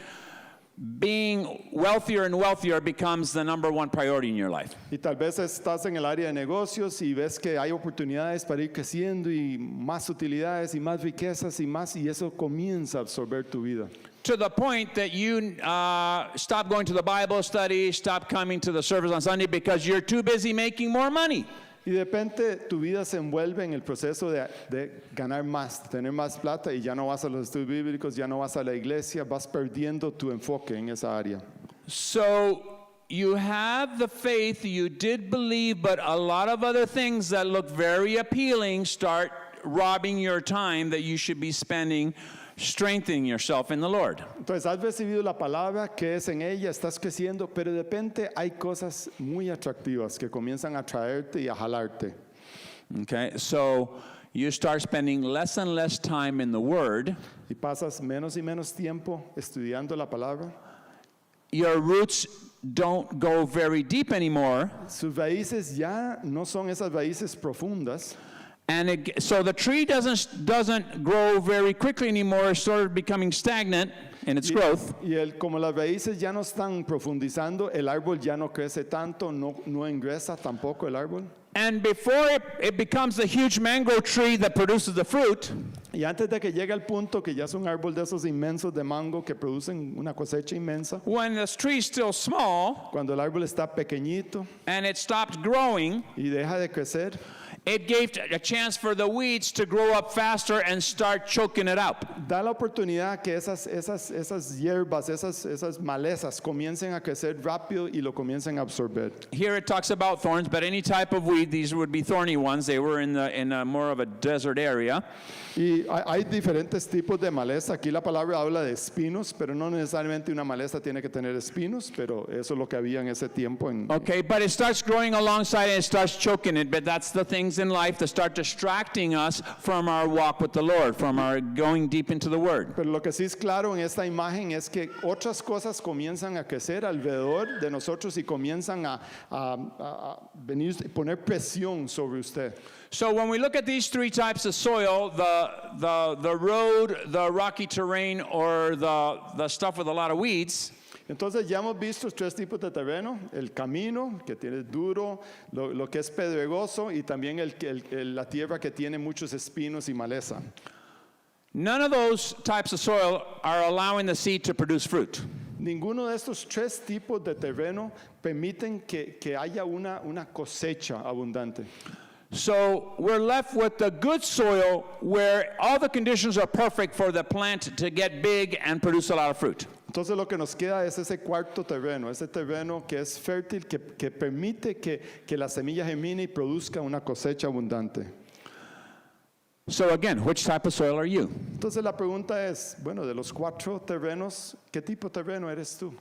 being wealthier and wealthier becomes the number one priority in your life. Y tal vez estás en el área de negocios y ves que hay oportunidades para ir creciendo y más utilidades y más riquezas y eso comienza a absorber tu vida. To the point that you stop going to the Bible study, stop coming to the service on Sunday because you're too busy making more money. Y de repente tu vida se envuelve en el proceso de ganar más, de tener más plata y ya no vas a los estudios bíblicos, ya no vas a la iglesia, vas perdiendo tu enfoque en esa área. So you have the faith, you did believe, but a lot of other things that look very appealing start robbing your time that you should be spending strengthening yourself in the Lord. Entonces has recibido la palabra, crees en ella, estás creciendo, pero de repente hay cosas muy atractivas que comienzan a atraerte y a jalarte. Okay, so you start spending less and less time in the Word. Y pasas menos y menos tiempo estudiando la palabra. Your roots don't go very deep anymore. Sus raíces ya no son esas raíces profundas. And so the tree doesn't grow very quickly anymore. It's sort of becoming stagnant in its growth. Como las raíces ya no están profundizando, el árbol ya no crece tanto, no engresa tampoco el árbol. And before it becomes a huge mango tree that produces the fruit, Y antes de que llegue al punto que ya es un árbol de esos inmensos de mango que producen una cosecha inmensa, when the tree is still small cuando el árbol está pequeñito and it stopped growing, y deja de crecer, it gave a chance for the weeds to grow up faster and start choking it out. da la oportunidad que esas hierbas, esas malezas comiencen a crecer rápido y lo comiencen a absorber. Here it talks about thorns, but any type of weed, these would be thorny ones. They were in a more of a desert area. Y hay diferentes tipos de maleza. Aquí la palabra habla de espinos, pero no necesariamente una maleza tiene que tener espinos, pero eso es lo que había en ese tiempo. Okay, but it starts growing alongside and it starts choking it. But that's the things in life that start distracting us from our walk with the Lord, from our going deep into the Word. Pero lo que sí es claro en esta imagen es que otras cosas comienzan a crecer alrededor de nosotros y comienzan a venir poner presión sobre usted. So when we look at these three types of soil, the road, the rocky terrain, or the stuff with a lot of weeds, Entonces ya hemos visto tres tipos de terreno: el camino, que tiene duro, lo que es pedregoso, y también la tierra que tiene muchos espinos y maleza. none of those types of soil are allowing the seed to produce fruit. Ninguno de estos tres tipos de terreno permiten que haya una cosecha abundante. So we're left with the good soil where all the conditions are perfect for the plant to get big and produce a lot of fruit. Entonces lo que nos queda es ese cuarto terreno, ese terreno que es fértil, que permite que la semilla germine y produzca una cosecha abundante. So again, which type of soil are you? Entonces la pregunta es, bueno, de los cuatro terrenos, ¿qué tipo de terreno eres tú?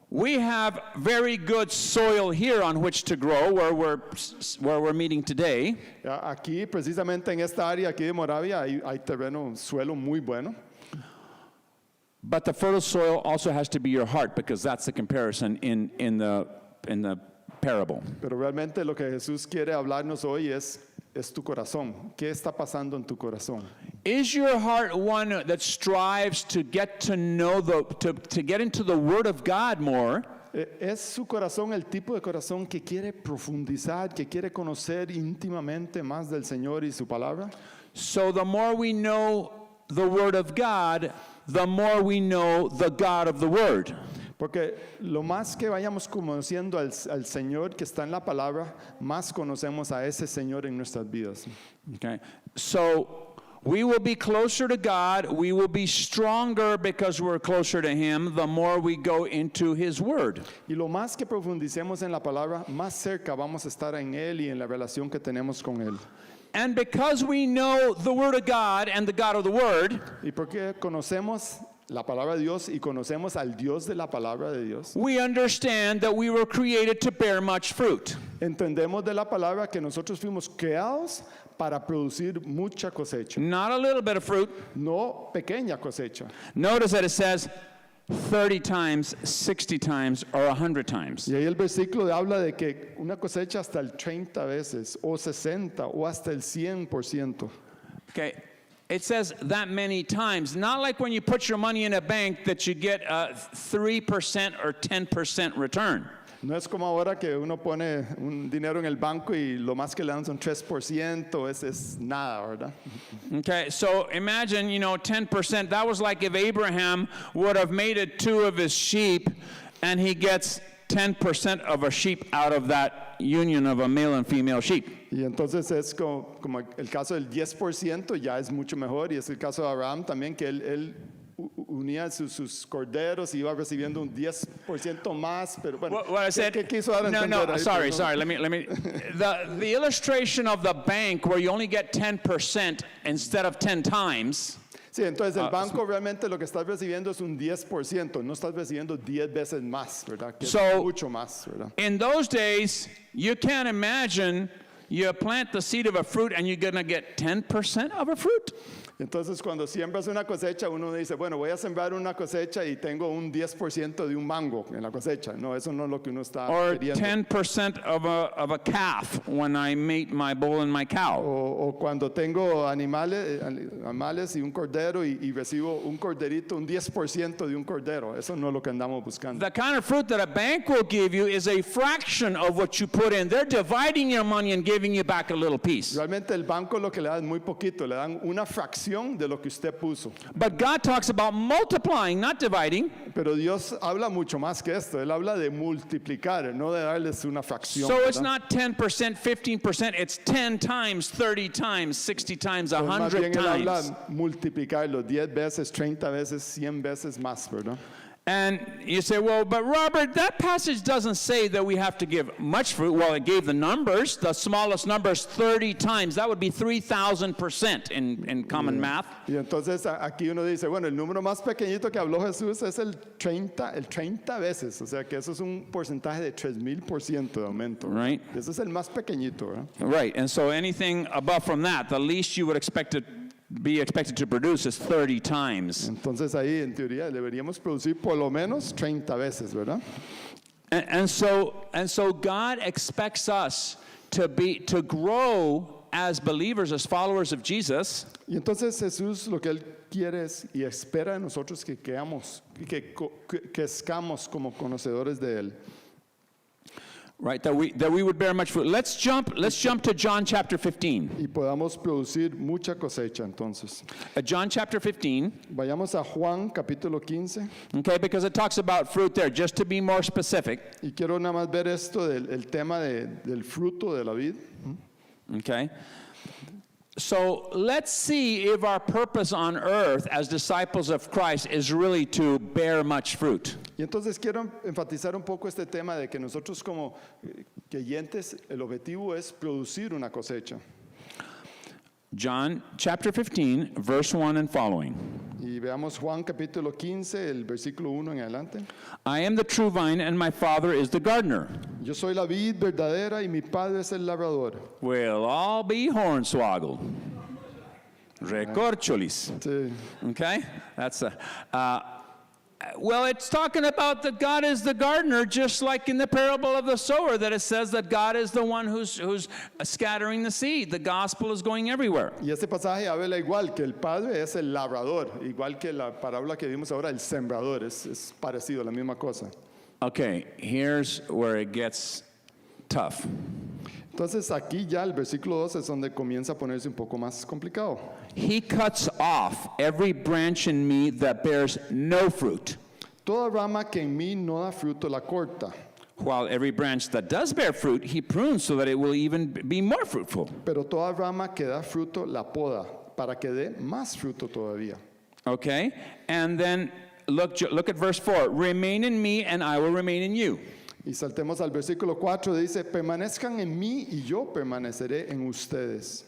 We have very good soil here on which to grow where we're meeting today. Aquí, precisamente en esta área aquí de Moravia, hay terreno, suelo muy bueno. But the fertile soil also has to be your heart, because that's the comparison in the parable. Pero realmente lo que Jesús quiere hablarnos hoy es tu corazón. ¿Qué está pasando en tu corazón? Is your heart one that strives to get to know to get into the Word of God more? ¿Es su corazón el tipo de corazón que quiere profundizar, que quiere conocer íntimamente más del Señor y su palabra? So the more we know the Word of God, the more we know the God of the Word. Porque lo más que vayamos conociendo al Señor que está en la palabra, más conocemos a ese Señor en nuestras vidas. Okay, so we will be closer to God. We will be stronger because we're closer to Him the more we go into His Word. Y lo más que profundicemos en la palabra, más cerca vamos a estar en Él y en la relación que tenemos con Él. And because we know the Word of God and the God of the Word, Y porque conocemos la palabra de Dios y conocemos al Dios de la palabra de Dios, we understand that we were created to bear much fruit. entendemos de la palabra que nosotros fuimos creados para producir mucha cosecha, Not a little bit of fruit. no pequeña cosecha. Notice that it says 30 times, 60 times, or 100 times. Y ahí el versículo habla de que una cosecha hasta el 30 veces, o 60, o hasta el 100%. Okay, it says that many times. Not like when you put your money in a bank that you get a 3% or 10% return. No es como ahora que uno pone un dinero en el banco y lo más que le dan son 3%, es nada, ¿verdad? Okay, so imagine, 10%. That was like if Abraham would have mated 2 of his sheep and he gets 10% of a sheep out of that union of a male and female sheep. Y entonces es como el caso del 10% ya es mucho mejor, y es el caso de Abraham también, que él unía sus corderos y iba recibiendo un 10% más, pero bueno, What I said, ¿qué quiso dar a no, entender ahí? sorry, Perdón. let me, the illustration of the bank where you only get 10% instead of 10 times, Sí, entonces el banco realmente lo que estás recibiendo es un 10%, no estás recibiendo 10 veces más, ¿verdad? Que es So- mucho más, ¿verdad? in those days, you can't imagine you plant the seed of a fruit and you're going to get 10% of a fruit. Entonces cuando siembras una cosecha, uno dice, bueno, voy a sembrar una cosecha y tengo un 10% de un mango en la cosecha. No, eso no es lo que uno está Or queriendo. 10% of a calf when I mate my bull and my cow. O cuando tengo animales y un cordero y recibo un corderito, un 10% de un cordero. Eso no es lo que andamos buscando. The kind of fruit that a bank will give you is a fraction of what you put in. They're dividing your money and giving you back a little piece. Realmente el banco lo que le da es muy poquito, le dan una fracción de lo que usted puso. But God talks about multiplying, not dividing. Pero Dios habla mucho más que esto. Él habla de multiplicar, no de darles una fracción. So it's ¿verdad? not 10%, 15%, it's 10 times, 30 times, 60 times, Pues más 100 bien él habla times. multiplicarlo 10 veces, 30 veces, 100 veces más, ¿verdad? And you say, well, but Robert, that passage doesn't say that we have to give much fruit. Well, it gave the numbers. The smallest number is 30 times. That would be 3,000% in common math. Y entonces aquí uno dice, bueno, el número más pequeñito que habló Jesús es el 30 veces. O sea que eso es un porcentaje de 3,000% de aumento. ¿verdad? Right. Ese es el más pequeñito, ¿verdad? Right, and so anything above from that, the least you would be expected to produce is 30 times. Entonces ahí en teoría deberíamos producir por lo menos 30 veces, ¿verdad? And so God expects us to grow as believers, as followers of Jesus, Y entonces Jesús lo que Él quiere es, y espera de nosotros que crezcamos como conocedores de Él. right? That we would bear much fruit. Let's jump to John chapter 15. Y podamos producir mucha cosecha entonces. John chapter 15, Vayamos a Juan capítulo 15 okay, because it talks about fruit there. Just to be more specific, y quiero nada más ver esto el tema del fruto de la vid. okay? So let's see if our purpose on earth as disciples of Christ is really to bear much fruit. Y entonces quiero enfatizar un poco este tema de que nosotros como creyentes el objetivo es producir una cosecha. John chapter 15, verse 1 and following. Y veamos Juan capítulo 15, el versículo 1 en adelante. I am the true vine, and my Father is the gardener. Yo soy la vid verdadera y mi padre es el labrador. We'll all be hornswoggled. Recorcholis. Sí. Okay? That's well, it's talking about that God is the gardener, just like in the parable of the sower, that it says that God is the one who's scattering the seed. The gospel is going everywhere. Y este pasaje habla igual que el padre es el labrador, igual que la parábola que vimos ahora, el sembrador, es parecido, la misma cosa. Okay, here's where it gets tough. Entonces aquí ya el versículo 2 es donde comienza a ponerse un poco más complicado. He cuts off every branch in me that bears no fruit, Toda rama que en mí no da fruto la corta, while every branch that does bear fruit, he prunes so that it will even be more fruitful. pero toda rama que da fruto la poda para que dé más fruto todavía. Okay? And then look at verse 4. Remain in me and I will remain in you. Y saltemos al versículo 4, dice, permanezcan en mí y yo permaneceré en ustedes.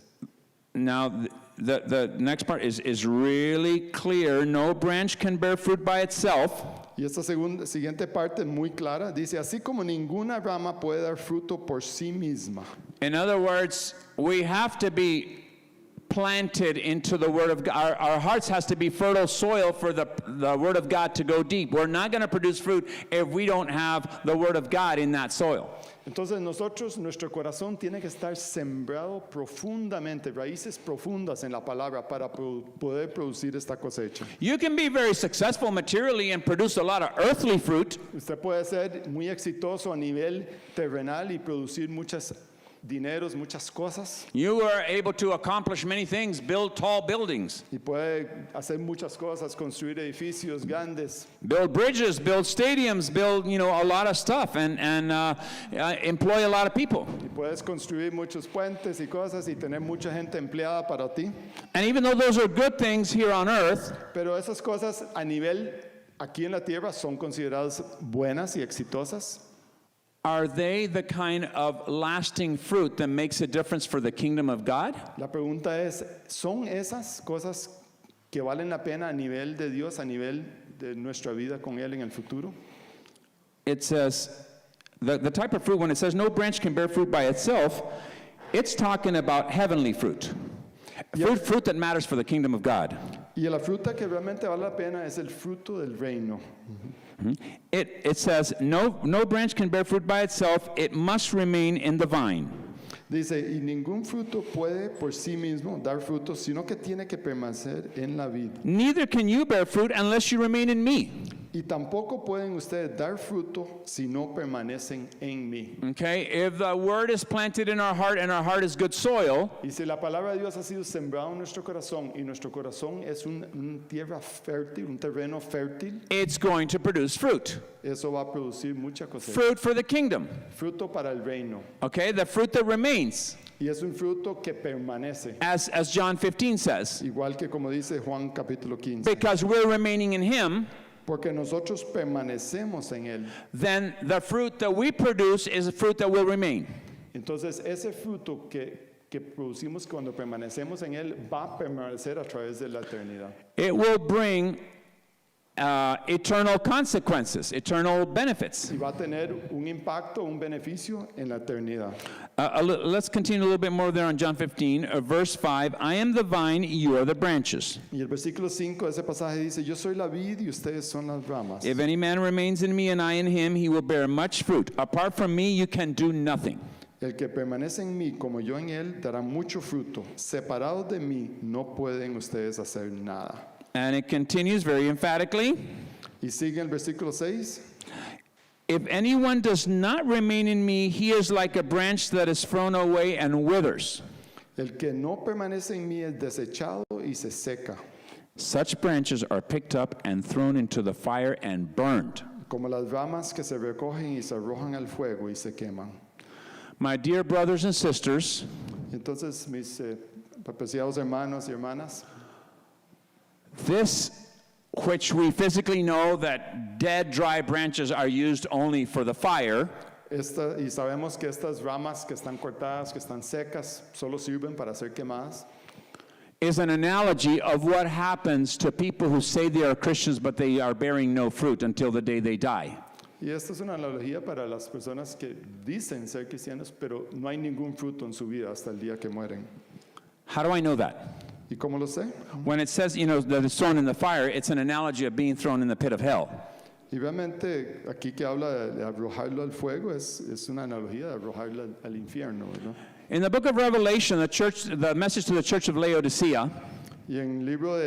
Now, the next part is really clear. No branch can bear fruit by itself. Y esta siguiente parte es muy clara, dice, así como ninguna rama puede dar fruto por sí misma. In other words, we have to be planted into the Word of God. Our hearts has to be fertile soil for the Word of God to go deep. We're not going to produce fruit if we don't have the Word of God in that soil. Entonces nuestro corazón tiene que estar sembrado profundamente, raíces profundas en la palabra para poder producir esta cosecha. You can be very successful materially and produce a lot of earthly fruit, Usted puede ser muy exitoso a nivel terrenal y producir muchas dineros, muchas cosas, You are able to accomplish many things, build tall buildings, y puede hacer muchas cosas, construir edificios grandes, build bridges, build stadiums, build, a lot of stuff, and employ a lot of people. y puedes construir muchos puentes y cosas y tener mucha gente empleada para ti. And even though those are good things here on earth, Pero esas cosas a nivel aquí en la tierra son consideradas buenas y exitosas. are they the kind of lasting fruit that makes a difference for the kingdom of God? La pregunta es, ¿son esas cosas que valen la pena a nivel de Dios, a nivel de nuestra vida con Él en el futuro? It says, the type of fruit, when it says no branch can bear fruit by itself, it's talking about heavenly fruit. Fruit that matters for the kingdom of God. Y la fruta que realmente vale la pena es el fruto del reino. It says, no branch can bear fruit by itself, it must remain in the vine. Dice, y ningún fruto puede por sí mismo dar fruto, sino que tiene que permanecer en la vid. Neither can you bear fruit unless you remain in me. Y tampoco pueden ustedes dar fruto si no permanecen en mí. Okay, if the word is planted in our heart and our heart is good soil, Y si la palabra de Dios ha sido sembrada en nuestro corazón y nuestro corazón es una tierra fértil, un terreno fértil, it's going to produce fruit. eso va a producir mucha cosecha. Fruit for the kingdom. Fruto para el reino. Okay, the fruit that remains, Y es un fruto que permanece. as John 15 says. Igual que como dice Juan capítulo 15. Because we're remaining in him, Porque nosotros permanecemos en Él. then the fruit that we produce is a fruit that will remain. Entonces ese fruto que producimos cuando permanecemos en Él va a permanecer a través de la eternidad. It will bring eternal consequences, eternal benefits. Y va a tener un impacto, un beneficio en la eternidad. Let's continue a little bit more there on John 15, verse 5. I am the vine, you are the branches. Y el versículo 5 de ese pasaje dice, yo soy la vid y ustedes son las ramas. If any man remains in me and I in him, he will bear much fruit. Apart from me, you can do nothing. El que permanece en mí como yo en él dará mucho fruto. Separados de mí no pueden ustedes hacer nada. And it continues very emphatically. Y sigue el versículo 6. If anyone does not remain in me, he is like a branch that is thrown away and withers. El que no permanece en mí es desechado y se seca, Such branches are picked up and thrown into the fire and burned. como las ramas que se recogen y se arrojan al fuego y se queman. My dear brothers and sisters, Entonces, mis apreciados hermanos y hermanas, this which we physically know that dead, dry branches are used only for the fire, y sabemos que estas ramas que están cortadas, que están secas, solo sirven para ser quemadas. is an analogy of what happens to people who say they are Christians but they are bearing no fruit until the day they die. Y esta es una analogía para las personas que dicen ser cristianos, pero no hay ningún fruto en su vida hasta el día que mueren. How do I know that? ¿Y cómo lo sé? When it says, that it's thrown in the fire, it's an analogy of being thrown in the pit of hell. Y realmente aquí que habla de arrojarlo al fuego es una analogía de arrojarlo al infierno, ¿verdad? In the book of Revelation, the message to the church of Laodicea, Y en el libro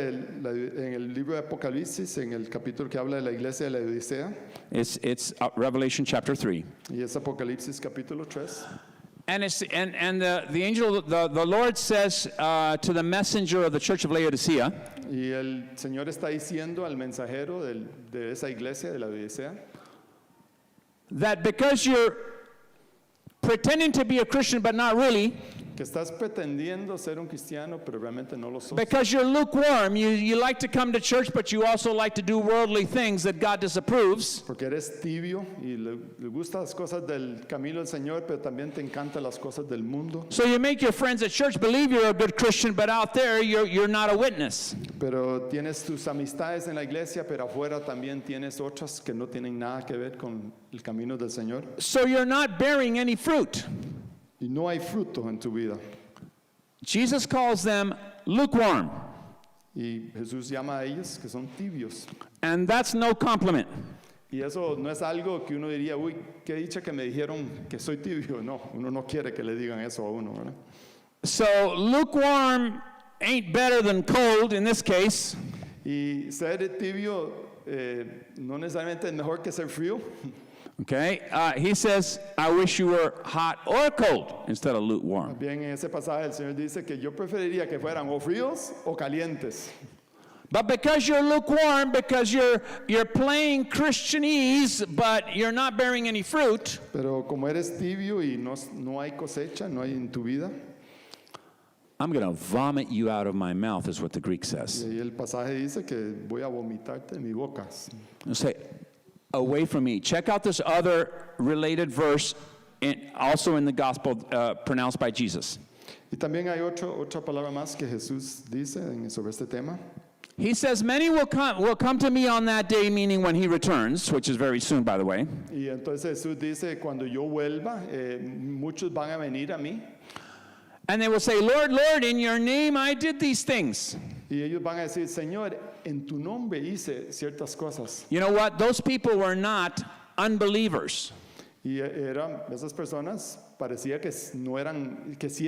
de Apocalipsis, en el capítulo que habla de la iglesia de la Odisea, it's Revelation chapter 3. y es Apocalipsis capítulo 3, And the angel, the Lord says to the messenger of the church of Laodicea, y el Señor está diciendo al mensajero de esa iglesia de la Odisea, that because you're pretending to be a Christian but not really, que estás pretendiendo ser un cristiano, pero realmente no lo sos. because you're lukewarm, you like to come to church but you also like to do worldly things that God disapproves, Porque eres tibio y le gustan las cosas del camino del Señor, pero también te encantan las cosas del mundo. so you make your friends at church believe you're a good Christian, but out there you're not a witness. Pero tienes tus amistades en la iglesia, pero afuera también tienes otras que no tienen nada que ver con el camino del Señor. So you're not bearing any fruit. Y no hay fruto en tu vida. Jesus calls them lukewarm, Y Jesús llama a ellos que son tibios. and that's no compliment. Y eso no es algo que uno diría, uy, qué dicha que me dijeron que soy tibio. No, uno no quiere que le digan eso a uno, ¿verdad? So lukewarm ain't better than cold in this case. Y ser tibio no necesariamente es mejor que ser frío. Okay? He says, I wish you were hot or cold instead of lukewarm. Bien, en ese pasaje el Señor dice que yo preferiría que fueran o fríos o calientes. But because you're lukewarm, because you're playing Christianese, but you're not bearing any fruit, Pero como eres tibio y no hay cosecha, no hay en tu vida. I'm going to vomit you out of my mouth, is what the Greek Y says. ahí el pasaje dice que voy a vomitarte en mi boca. I'll say, away from me. Check out this other related verse, also in the gospel pronounced by Jesus. Y también hay otra palabra más que Jesús dice sobre este tema. He says, many will come to me on that day, meaning when he returns, which is very soon, by the way. Y entonces Jesús dice, cuando yo vuelva, muchos van a venir a mí. And they will say, Lord, Lord, in your name I did these things. Y ellos van a decir, Señor, en tu nombre hice ciertas cosas. You know what? Those people were not unbelievers. Y esas personas parecía que no eran, que sí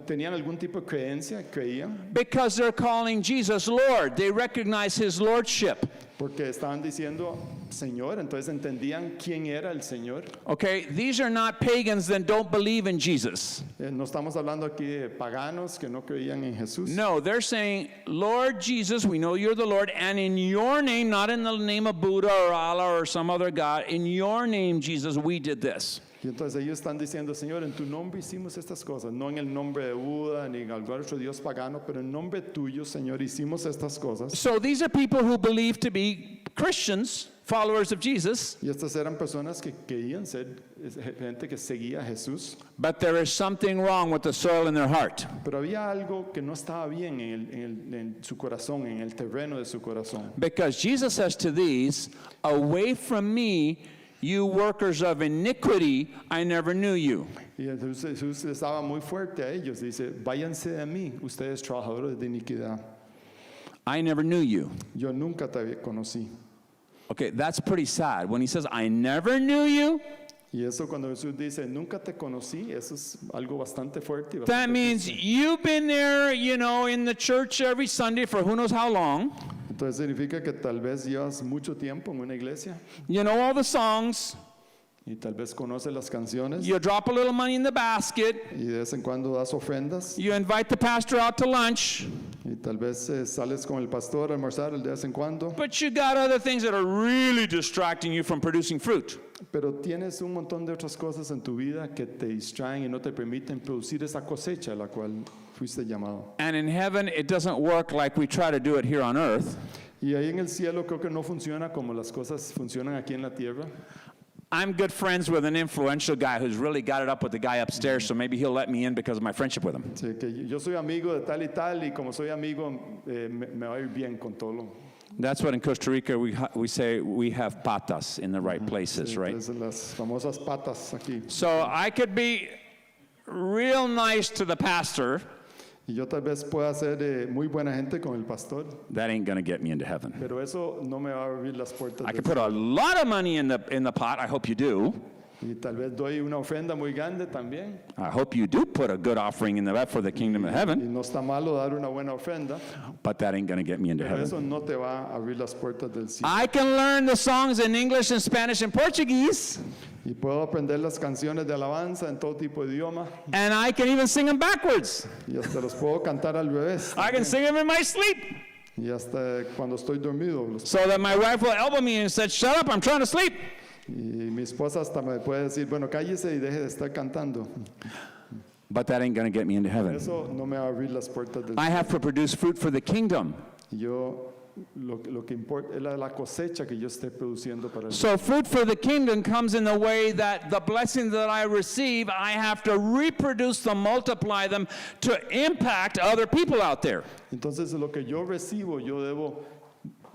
tenían algún tipo de creencia, creían, Because they're calling Jesus Lord. They recognize his lordship. porque estaban diciendo Señor, entonces entendían quién era el Señor. Okay? These are not pagans that don't believe in Jesus. No estamos hablando aquí de paganos que no creían en Jesús. No, they're saying, Lord Jesus, we know you're the Lord, and in your name, not in the name of Buddha or Allah or some other God, in your name, Jesus, we did this. Y entonces ellos están diciendo, Señor, en tu nombre hicimos estas cosas, no en el nombre de Buda ni en algún otro Dios pagano, pero en nombre tuyo, Señor, hicimos estas cosas. So these are people who believe to be Christians, followers of Jesus, Y estas eran personas que querían ser gente que seguía a Jesús, but there is something wrong with the soil in their heart. pero había algo que no estaba bien en su corazón, en el terreno de su corazón. Because Jesus says to these, away from me, you workers of iniquity, I never knew you. Y entonces Jesús les daba muy fuerte a ellos, dice, váyanse de mí, ustedes trabajadores de iniquidad. I never knew you. Yo nunca te conocí. Okay, that's pretty sad. When he says, I never knew you, Y eso cuando Jesús dice, nunca te conocí, eso es algo bastante fuerte. Y that bastante means triste. you've been there, you know, in the church every Sunday for who knows how long. Entonces significa que tal vez llevas mucho tiempo en una iglesia You know all the songs. y tal vez conoces las canciones You drop a little money in the basket. y de vez en cuando das ofrendas You invite the pastor out to lunch. y tal vez sales con el pastor a almorzar de vez en cuando, But you got other things that are really distracting you from producing fruit. pero tienes un montón de otras cosas en tu vida que te distraen y no te permiten producir esa cosecha a la cual fuiste llamado. And in heaven, it doesn't work like we try to do it here on earth. Y ahí en el cielo creo que no funciona como las cosas funcionan aquí en la tierra. I'm good friends with an influential guy who's really got it up with the guy upstairs, so maybe he'll let me in because of my friendship with him. Sí, que yo soy amigo de tal y como soy amigo me va a ir bien con todo. That's what in Costa Rica we say we have patas in the right places, right? Entonces, las famosas patas aquí. So I could be real nice to the pastor. Y yo tal vez pueda ser muy buena gente con el pastor, That ain't going to get me into heaven. pero eso no me va a abrir las puertas. I del could put a lot of money in the pot. I hope you do. Y tal vez doy una ofrenda muy grande también. I hope you do put a good offering in the for the kingdom of Y heaven. no está malo dar una buena ofrenda, But that ain't going to get me into pero heaven. eso no te va a abrir las puertas del cielo. I can learn the songs in English and Spanish and Portuguese, Y puedo aprender las canciones de alabanza en todo tipo de idioma and I can even sing them backwards. y hasta los puedo cantar al revés. I can sing them in my sleep. Y hasta cuando estoy dormido. So that my wife will elbow me and said, "Shut up, I'm trying to sleep." Y mi esposa hasta me puede decir, bueno, cállese y deje de estar cantando. But that ain't going to get me into heaven. Eso no me va a abrir las puertas del I have to produce fruit for the kingdom. Yo lo que importa es la cosecha que yo esté produciendo para el So fruit for the kingdom comes in the way that the blessings that I receive, I have to reproduce them, multiply them to impact other people out there. Entonces lo que yo recibo, yo debo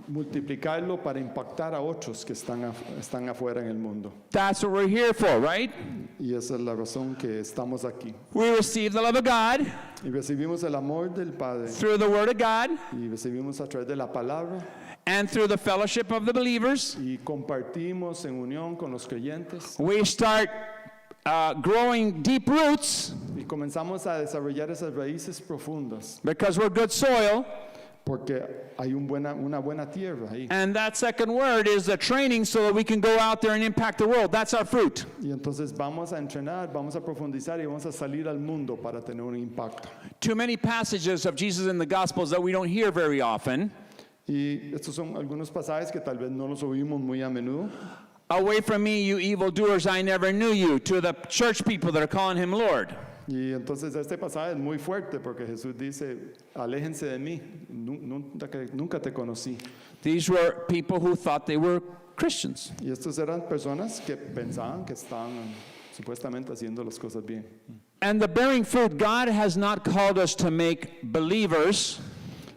multiplicarlo para impactar a otros que están afuera en el mundo. That's what we're here for, right? Y esa es la razón que estamos aquí. We receive the love of God Y recibimos el amor del Padre through the word of God y recibimos a través de la palabra and through the fellowship of the believers. y compartimos en unión con los creyentes We start growing deep roots y comenzamos a desarrollar esas raíces profundas because we're good soil. porque hay una buena tierra ahí. And that second word is the training so that we can go out there and impact the world. That's our fruit. Y entonces vamos a entrenar, vamos a profundizar y vamos a salir al mundo para tener un impacto. Too many passages of Jesus in the Gospels that we don't hear very often. Y estos son algunos pasajes que tal vez no los oímos muy a menudo. Away from me, you evildoers, I never knew you. To the church people that are calling him Lord. Y entonces este pasaje es muy fuerte porque Jesús dice, aléjense de mí, nunca te conocí. These were people who thought they were Christians. Y estos eran personas que pensaban que estaban supuestamente haciendo las cosas bien. And the bearing fruit, God has not called us to make believers.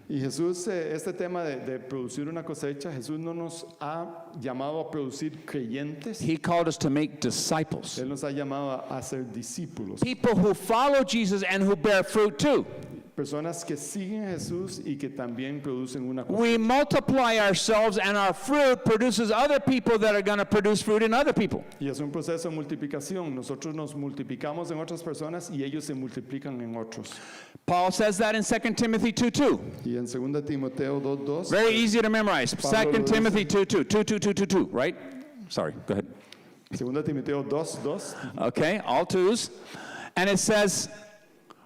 Y Jesús, este tema de producir una cosecha, Jesús no nos ha llamado a producir creyentes, He called us to make disciples. Él nos ha llamado a ser discípulos. People who follow Jesus and who bear fruit too. Personas que siguen a Jesús y que también producen una We cosecha. multiply ourselves and our fruit produces other people that are going to produce fruit in other people. Y es un proceso de multiplicación. Nosotros nos multiplicamos en otras personas y ellos se multiplican en otros. Paul says that in 2 Timothy 2:2. Y en 2 Timoteo 2:2, Very easy to memorize. Pablo 2 lo Timothy 2:2. 2:2, right? Sorry, go ahead. 2 Timoteo 2:2, Okay, all twos. And it says,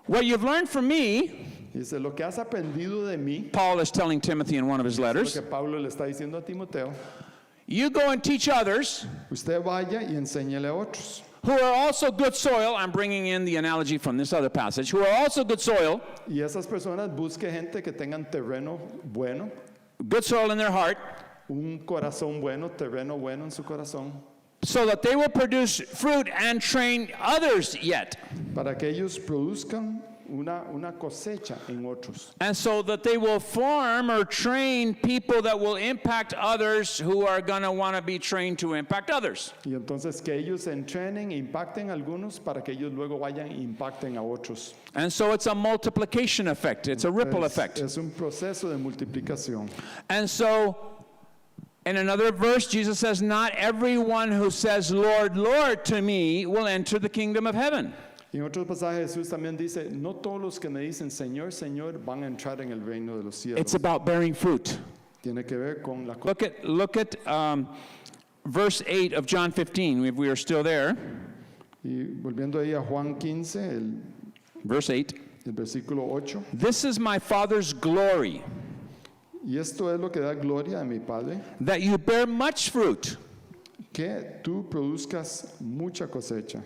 what you've learned from me, dice, lo que has aprendido de mí, Paul is telling Timothy in one of his lo letters, que Pablo le está diciendo a Timoteo, you go and teach others usted vaya y enséñele a otros. who are also good soil. I'm bringing in the analogy from this other passage. Who are also good soil, Y esas personas busque gente que tengan terreno bueno, good soil in their heart, un corazón bueno, terreno bueno en su corazón, so that they will produce fruit and train others yet. para que ellos produzcan una cosecha en otros. And so that they will form or train people that will impact others who are going to want to be trained to impact others. Y entonces que ellos entrenen, impacten a algunos para que ellos luego vayan e impacten a otros. And so it's a multiplication effect. It's a ripple effect. Es un proceso de multiplicación. And so in another verse, Jesus says, not everyone who says, Lord, Lord, to me will enter the kingdom of heaven. Y en otros pasajes Jesús también dice, no todos los que me dicen Señor, Señor van a entrar en el reino de los cielos. It's about bearing fruit. Tiene que ver con la Look at verse 8 of John 15, if we are still there. Y volviendo ahí a Juan 15, Verse 8. el versículo 8. This is my Father's glory, Y esto es lo que da gloria a mi Padre, that you bear much fruit, que tú produzcas mucha cosecha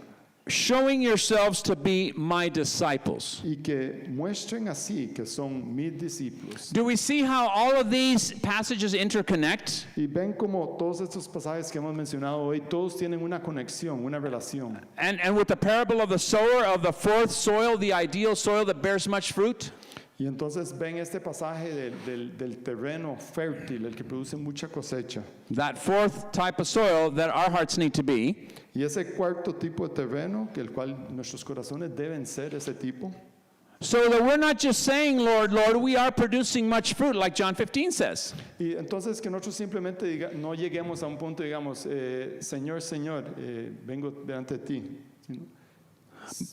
showing yourselves to be my disciples. y que muestren así que son mis discípulos. Do we see how all of these passages interconnect? Y ven como todos estos pasajes que hemos mencionado hoy, todos tienen una conexión, una relación. And with the parable of the sower of the fourth soil, the ideal soil that bears much fruit, Y entonces ven este pasaje del terreno fértil, el que produce mucha cosecha. that fourth type of soil that our hearts need to be. Y ese cuarto tipo de terreno, que el cual nuestros corazones deben ser ese tipo, So that we're not just saying, Lord, Lord, we are producing much fruit, like John 15 says. y entonces que nosotros simplemente no lleguemos a un punto y digamos, Señor, Señor, vengo delante de ti. Sino-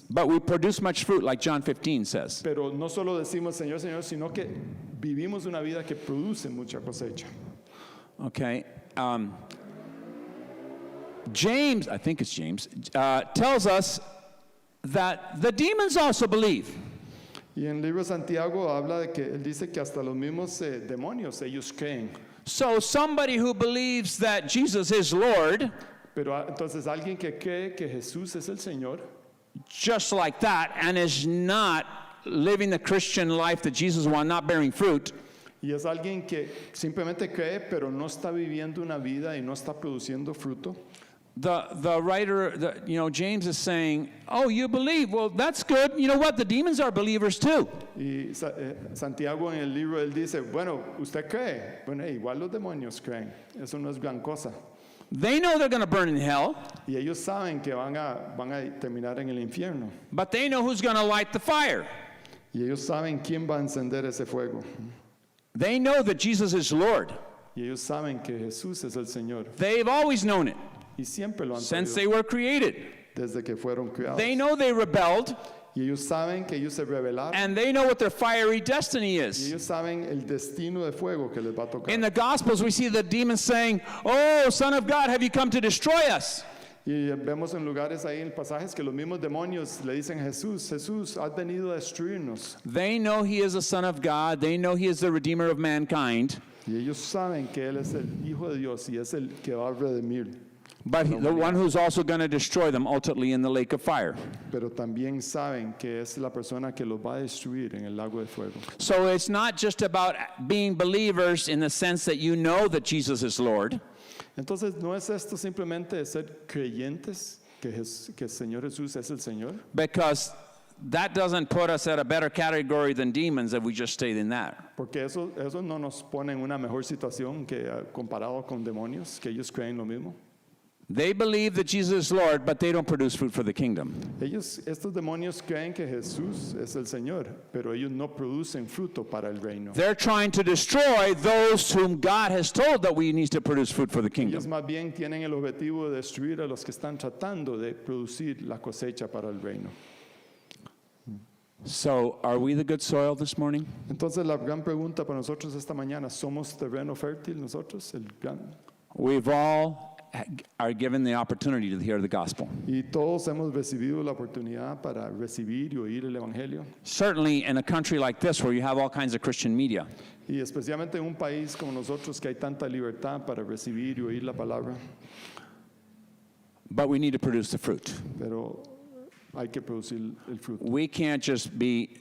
But we produce much fruit, like John 15 says. Pero no solo decimos Señor, Señor, sino que vivimos una vida que produce mucha cosecha. Okay. James, I think it's James, tells us that the demons also believe. Y en el libro de Santiago habla de que él dice que hasta los mismos demonios ellos creen. So somebody who believes that Jesus is Lord, Pero entonces alguien que cree que Jesús es el Señor just like that, and is not living the Christian life that Jesus wanted, not bearing fruit, y es alguien que simplemente cree pero no está viviendo una vida y no está produciendo fruto. the writer, James is saying, oh, you believe. Well, that's good. You know what? The demons are believers too. Y Santiago en el libro él dice, bueno, ¿usted cree? Bueno, igual los demonios creen. Eso no es gran cosa. They know they're going to burn in hell, Y ellos saben que van a terminar en el infierno. but they know who's going to light the fire. Y ellos saben quién va a encender ese fuego. They know that Jesus is Lord. Y ellos saben que Jesús es el Señor. They've always known it Y siempre lo han since sabido they were created. desde que fueron creados. They know they rebelled, Y ellos saben que ellos se rebelaron. And they know what their fiery destiny Y is. ellos saben el destino de fuego que les va a tocar. In the Gospels, we see the demons saying, "Oh, Son of God, have you come to destroy us?" Y vemos en lugares ahí en pasajes que los mismos demonios le dicen a Jesús, Jesús, has venido a destruirnos. They know he is the Son of God. They know he is the Redeemer of mankind. Y ellos saben que Él es el Hijo de Dios y es el que va a redimir. But the one who's also going to destroy them ultimately in the lake of fire. Pero también saben que es la persona que los va a destruir en el lago de fuego. So it's not just about being believers in the sense that you know that Jesus is Lord. Entonces, ¿no es esto simplemente de ser creyentes que el Señor Jesús es el Señor? Because that doesn't put us at a better category than demons if we just stayed in that. Porque eso no nos pone en una mejor situación que comparado con demonios, que ellos creen lo mismo. They believe that Jesus is Lord, but they don't produce fruit for the kingdom. Estos demonios creen que Jesús es el Señor, pero ellos no producen fruto para el reino. They're trying to destroy those whom God has told that we need to produce fruit for the Ellos kingdom. más bien tienen el objetivo de destruir a los que están tratando de producir la cosecha para el reino. So, are we the good soil this morning? Entonces la gran pregunta para nosotros esta mañana, ¿somos terreno fértil nosotros? We've all are given the opportunity to hear the gospel. Y todos hemos recibido la oportunidad para recibir y oír el Evangelio. Certainly in a country like this where you have all kinds of Christian media. Y especialmente en un país como nosotros que hay tanta libertad para recibir y oír la palabra. But we need to produce the fruit. Pero hay que producir el fruto. We can't just be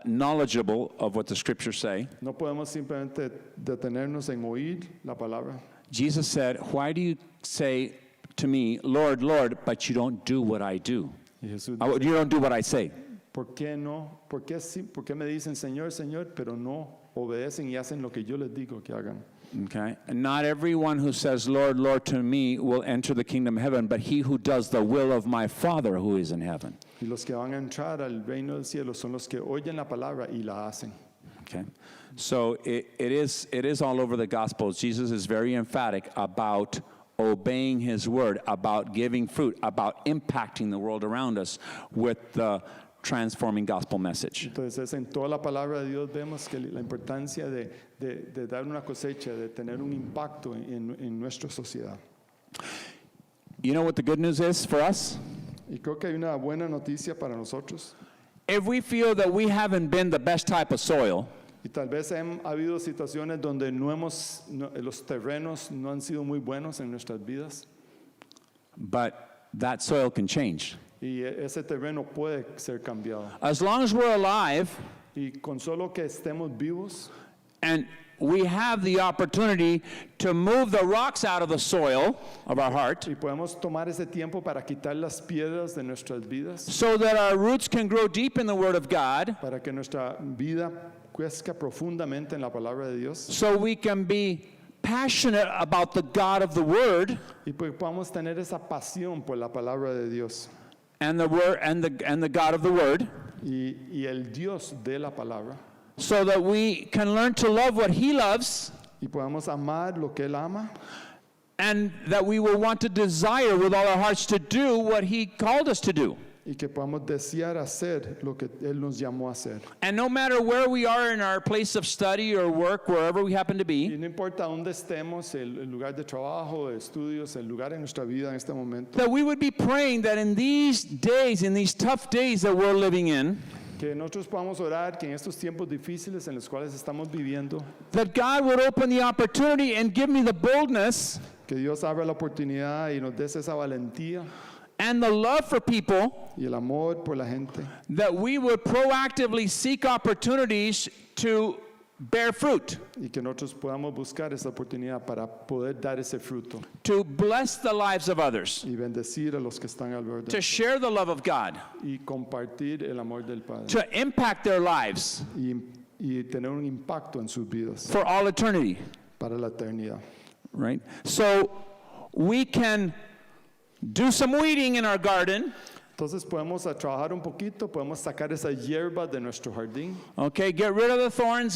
knowledgeable of what the scriptures say. No podemos simplemente detenernos en oír la palabra. Jesus said, "Why do you say to me, Lord, Lord, but you don't do what I do? Y Jesús You dice, don't do what I say." ¿por qué no? ¿Por qué me dicen Señor, Señor, pero no obedecen y hacen lo que yo les digo que hagan? Okay? And not everyone who says, Lord, Lord, to me will enter the kingdom of heaven, but he who does the will of my Father who is in heaven. Y los que van a entrar al reino del cielo son los que oyen la palabra y la hacen. Okay? So it is all over the Gospels. Jesus is very emphatic about obeying his word, about giving fruit, about impacting the world around us with the transforming gospel message. Entonces, en toda la palabra de Dios vemos que la importancia de dar una cosecha, de tener un impacto en nuestra sociedad. You know what the good news is for us? Y creo que hay una buena noticia para nosotros. If we feel that we haven't been the best type of soil, Y tal vez ha habido situaciones donde los terrenos no han sido muy buenos en nuestras vidas. but that soil can change. Y ese terreno puede ser cambiado. As long as we're alive Y con solo que estemos vivos and we have the opportunity to move the rocks out of the soil of our heart y podemos tomar ese tiempo para quitar las piedras de nuestras vidas, so that our roots can grow deep in the Word of God, para que nuestra vida crezca profundamente en la palabra de Dios so we can be passionate about the God of the Word y pues podamos tener esa pasión por la palabra de Dios and the Word and the God of the Word, y el Dios de la palabra so that we can learn to love what He loves, y podamos amar lo que Él ama and that we will want to desire with all our hearts to do what He called us to do. y que podamos desear hacer lo que Él nos llamó a hacer. And no matter where we are in our place of study or work, wherever we happen to Y be, no importa dónde estemos, el lugar de trabajo, de estudios, el lugar en nuestra vida en este momento, that we would be praying that in these days, in these tough days that we're living in, que nosotros podamos orar que en estos tiempos difíciles en los cuales estamos viviendo, that God would open the opportunity and give me the boldness que Dios abra la oportunidad y nos dé esa valentía and the love for people y el amor por la gente, that we would proactively seek opportunities to bear fruit, y que nosotros podamos buscar esa oportunidad para poder dar ese fruto to bless the lives of others, y bendecir a los que están alrededor to share the love of God, y compartir el amor del Padre to impact their lives y tener un impacto en sus vidas for all eternity, para la eternidad. right? So we can do some weeding in our garden, Entonces podemos trabajar un poquito, podemos sacar esa hierba de nuestro jardín, okay? Get rid of the thorns,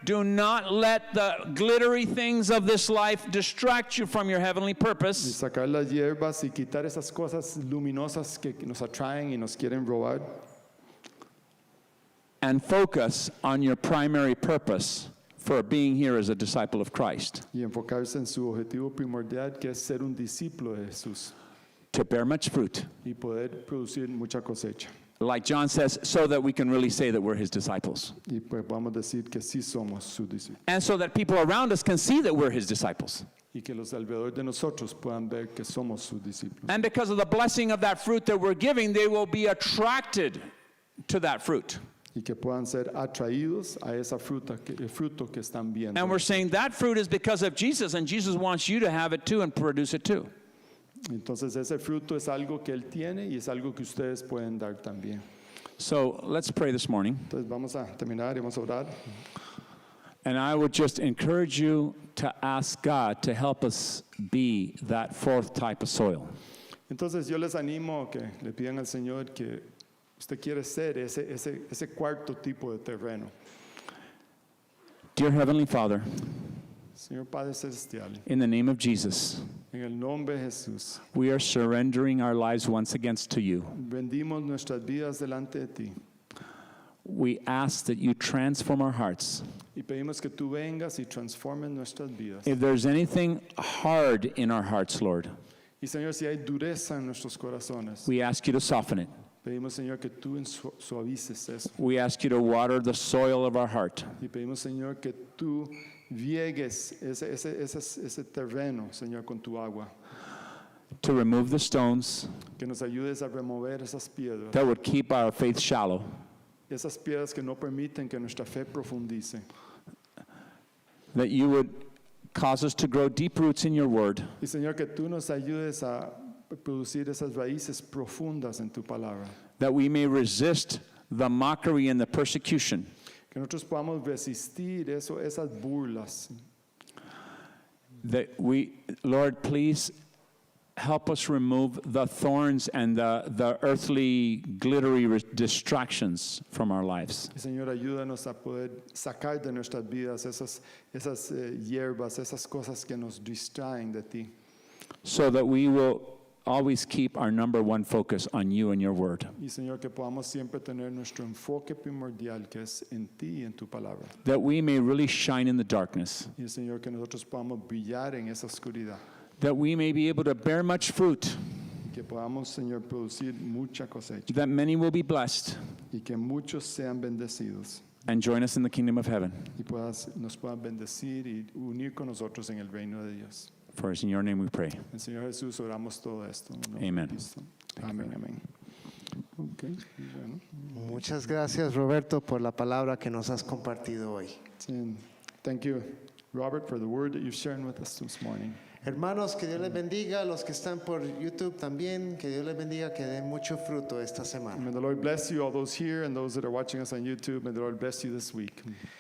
do not let the glittery things of this life distract you from your heavenly y purpose. sacar las hierbas y quitar esas cosas luminosas que nos atraen y nos quieren robar. and focus on your primary purpose for being here as a disciple of Christ, y enfocarse en su objetivo primordial, que es ser un discípulo de Jesús to bear much fruit. y poder producir mucha cosecha. Like John says, so that we can really say that we're his disciples. Y pues vamos a decir que sí somos sus discípulos. And so that people around us can see that we're his disciples. Y que los alrededor de nosotros puedan ver que somos sus discípulos. And because of the blessing of that fruit that we're giving, they will be attracted to that fruit. Y que puedan ser atraídos a esa fruta, el fruto que están viendo. And we're saying that fruit is because of Jesus, and Jesus wants you to have it too and produce it too. Entonces ese fruto es algo que Él tiene y es algo que ustedes pueden dar también. So let's pray this morning. Entonces vamos a terminar y vamos a orar. And I would just encourage you to ask God to help us be that fourth type of soil. Entonces yo les animo a que le pidan al Señor que usted quiere ser ese cuarto tipo de terreno. Dear Heavenly Father, Señor Padre Celestial, in the name of Jesus, en el nombre de Jesús, we are surrendering our lives once again to you. rendimos nuestras vidas delante de ti We ask that you transform our hearts. y pedimos que tú vengas y transformes nuestras vidas. If there's anything hard in our hearts, Lord, Y Señor, si hay dureza en nuestros corazones, we ask you to soften it. pedimos, Señor, que tú suavices eso. We ask you to water the soil of our heart. Y pedimos, Señor, que tú riegues ese terreno, Señor, con tu agua. To remove the stones Que nos ayudes a remover esas piedras. that would keep our faith shallow. Esas piedras que no permiten que nuestra fe profundice. That you would cause us to grow deep roots in your word. Y Señor, que tú nos ayudes a producir esas raíces profundas en tu palabra. That we may resist the mockery and the persecution. Que nosotros podamos resistir esas burlas. That we, Lord, please help us remove the thorns and the earthly glittery distractions from our lives. Y Señor, ayúdanos a poder sacar de nuestras vidas esas hierbas, esas cosas que nos distraen de ti. So that we will always keep our number one focus on you and your word. Y Señor, que podamos siempre tener nuestro enfoque primordial, que es en ti y en tu palabra. That we may really shine in the darkness. Y Señor, que nosotros podamos brillar en esa oscuridad. That we may be able to bear much fruit. Que podamos, Señor, producir mucha cosecha. That many will be blessed Y que muchos sean bendecidos. and join us in the kingdom of heaven. Y nos puedan bendecir y unir con nosotros en el reino de Dios. For it's in your name we pray. En Señor Jesús oramos todo esto. En el nombre de Amen. Cristo. Amén, amén. Okay, bueno. Muchas gracias, Roberto, por la palabra que nos has compartido hoy. Sí. Thank you, Robert, for the word that you've shared with us this morning. Hermanos, que Dios les bendiga, los que están por YouTube también, que Dios les bendiga, que den mucho fruto esta semana. May the Lord bless you, all those here and those that are watching us on YouTube. May the Lord bless you this week.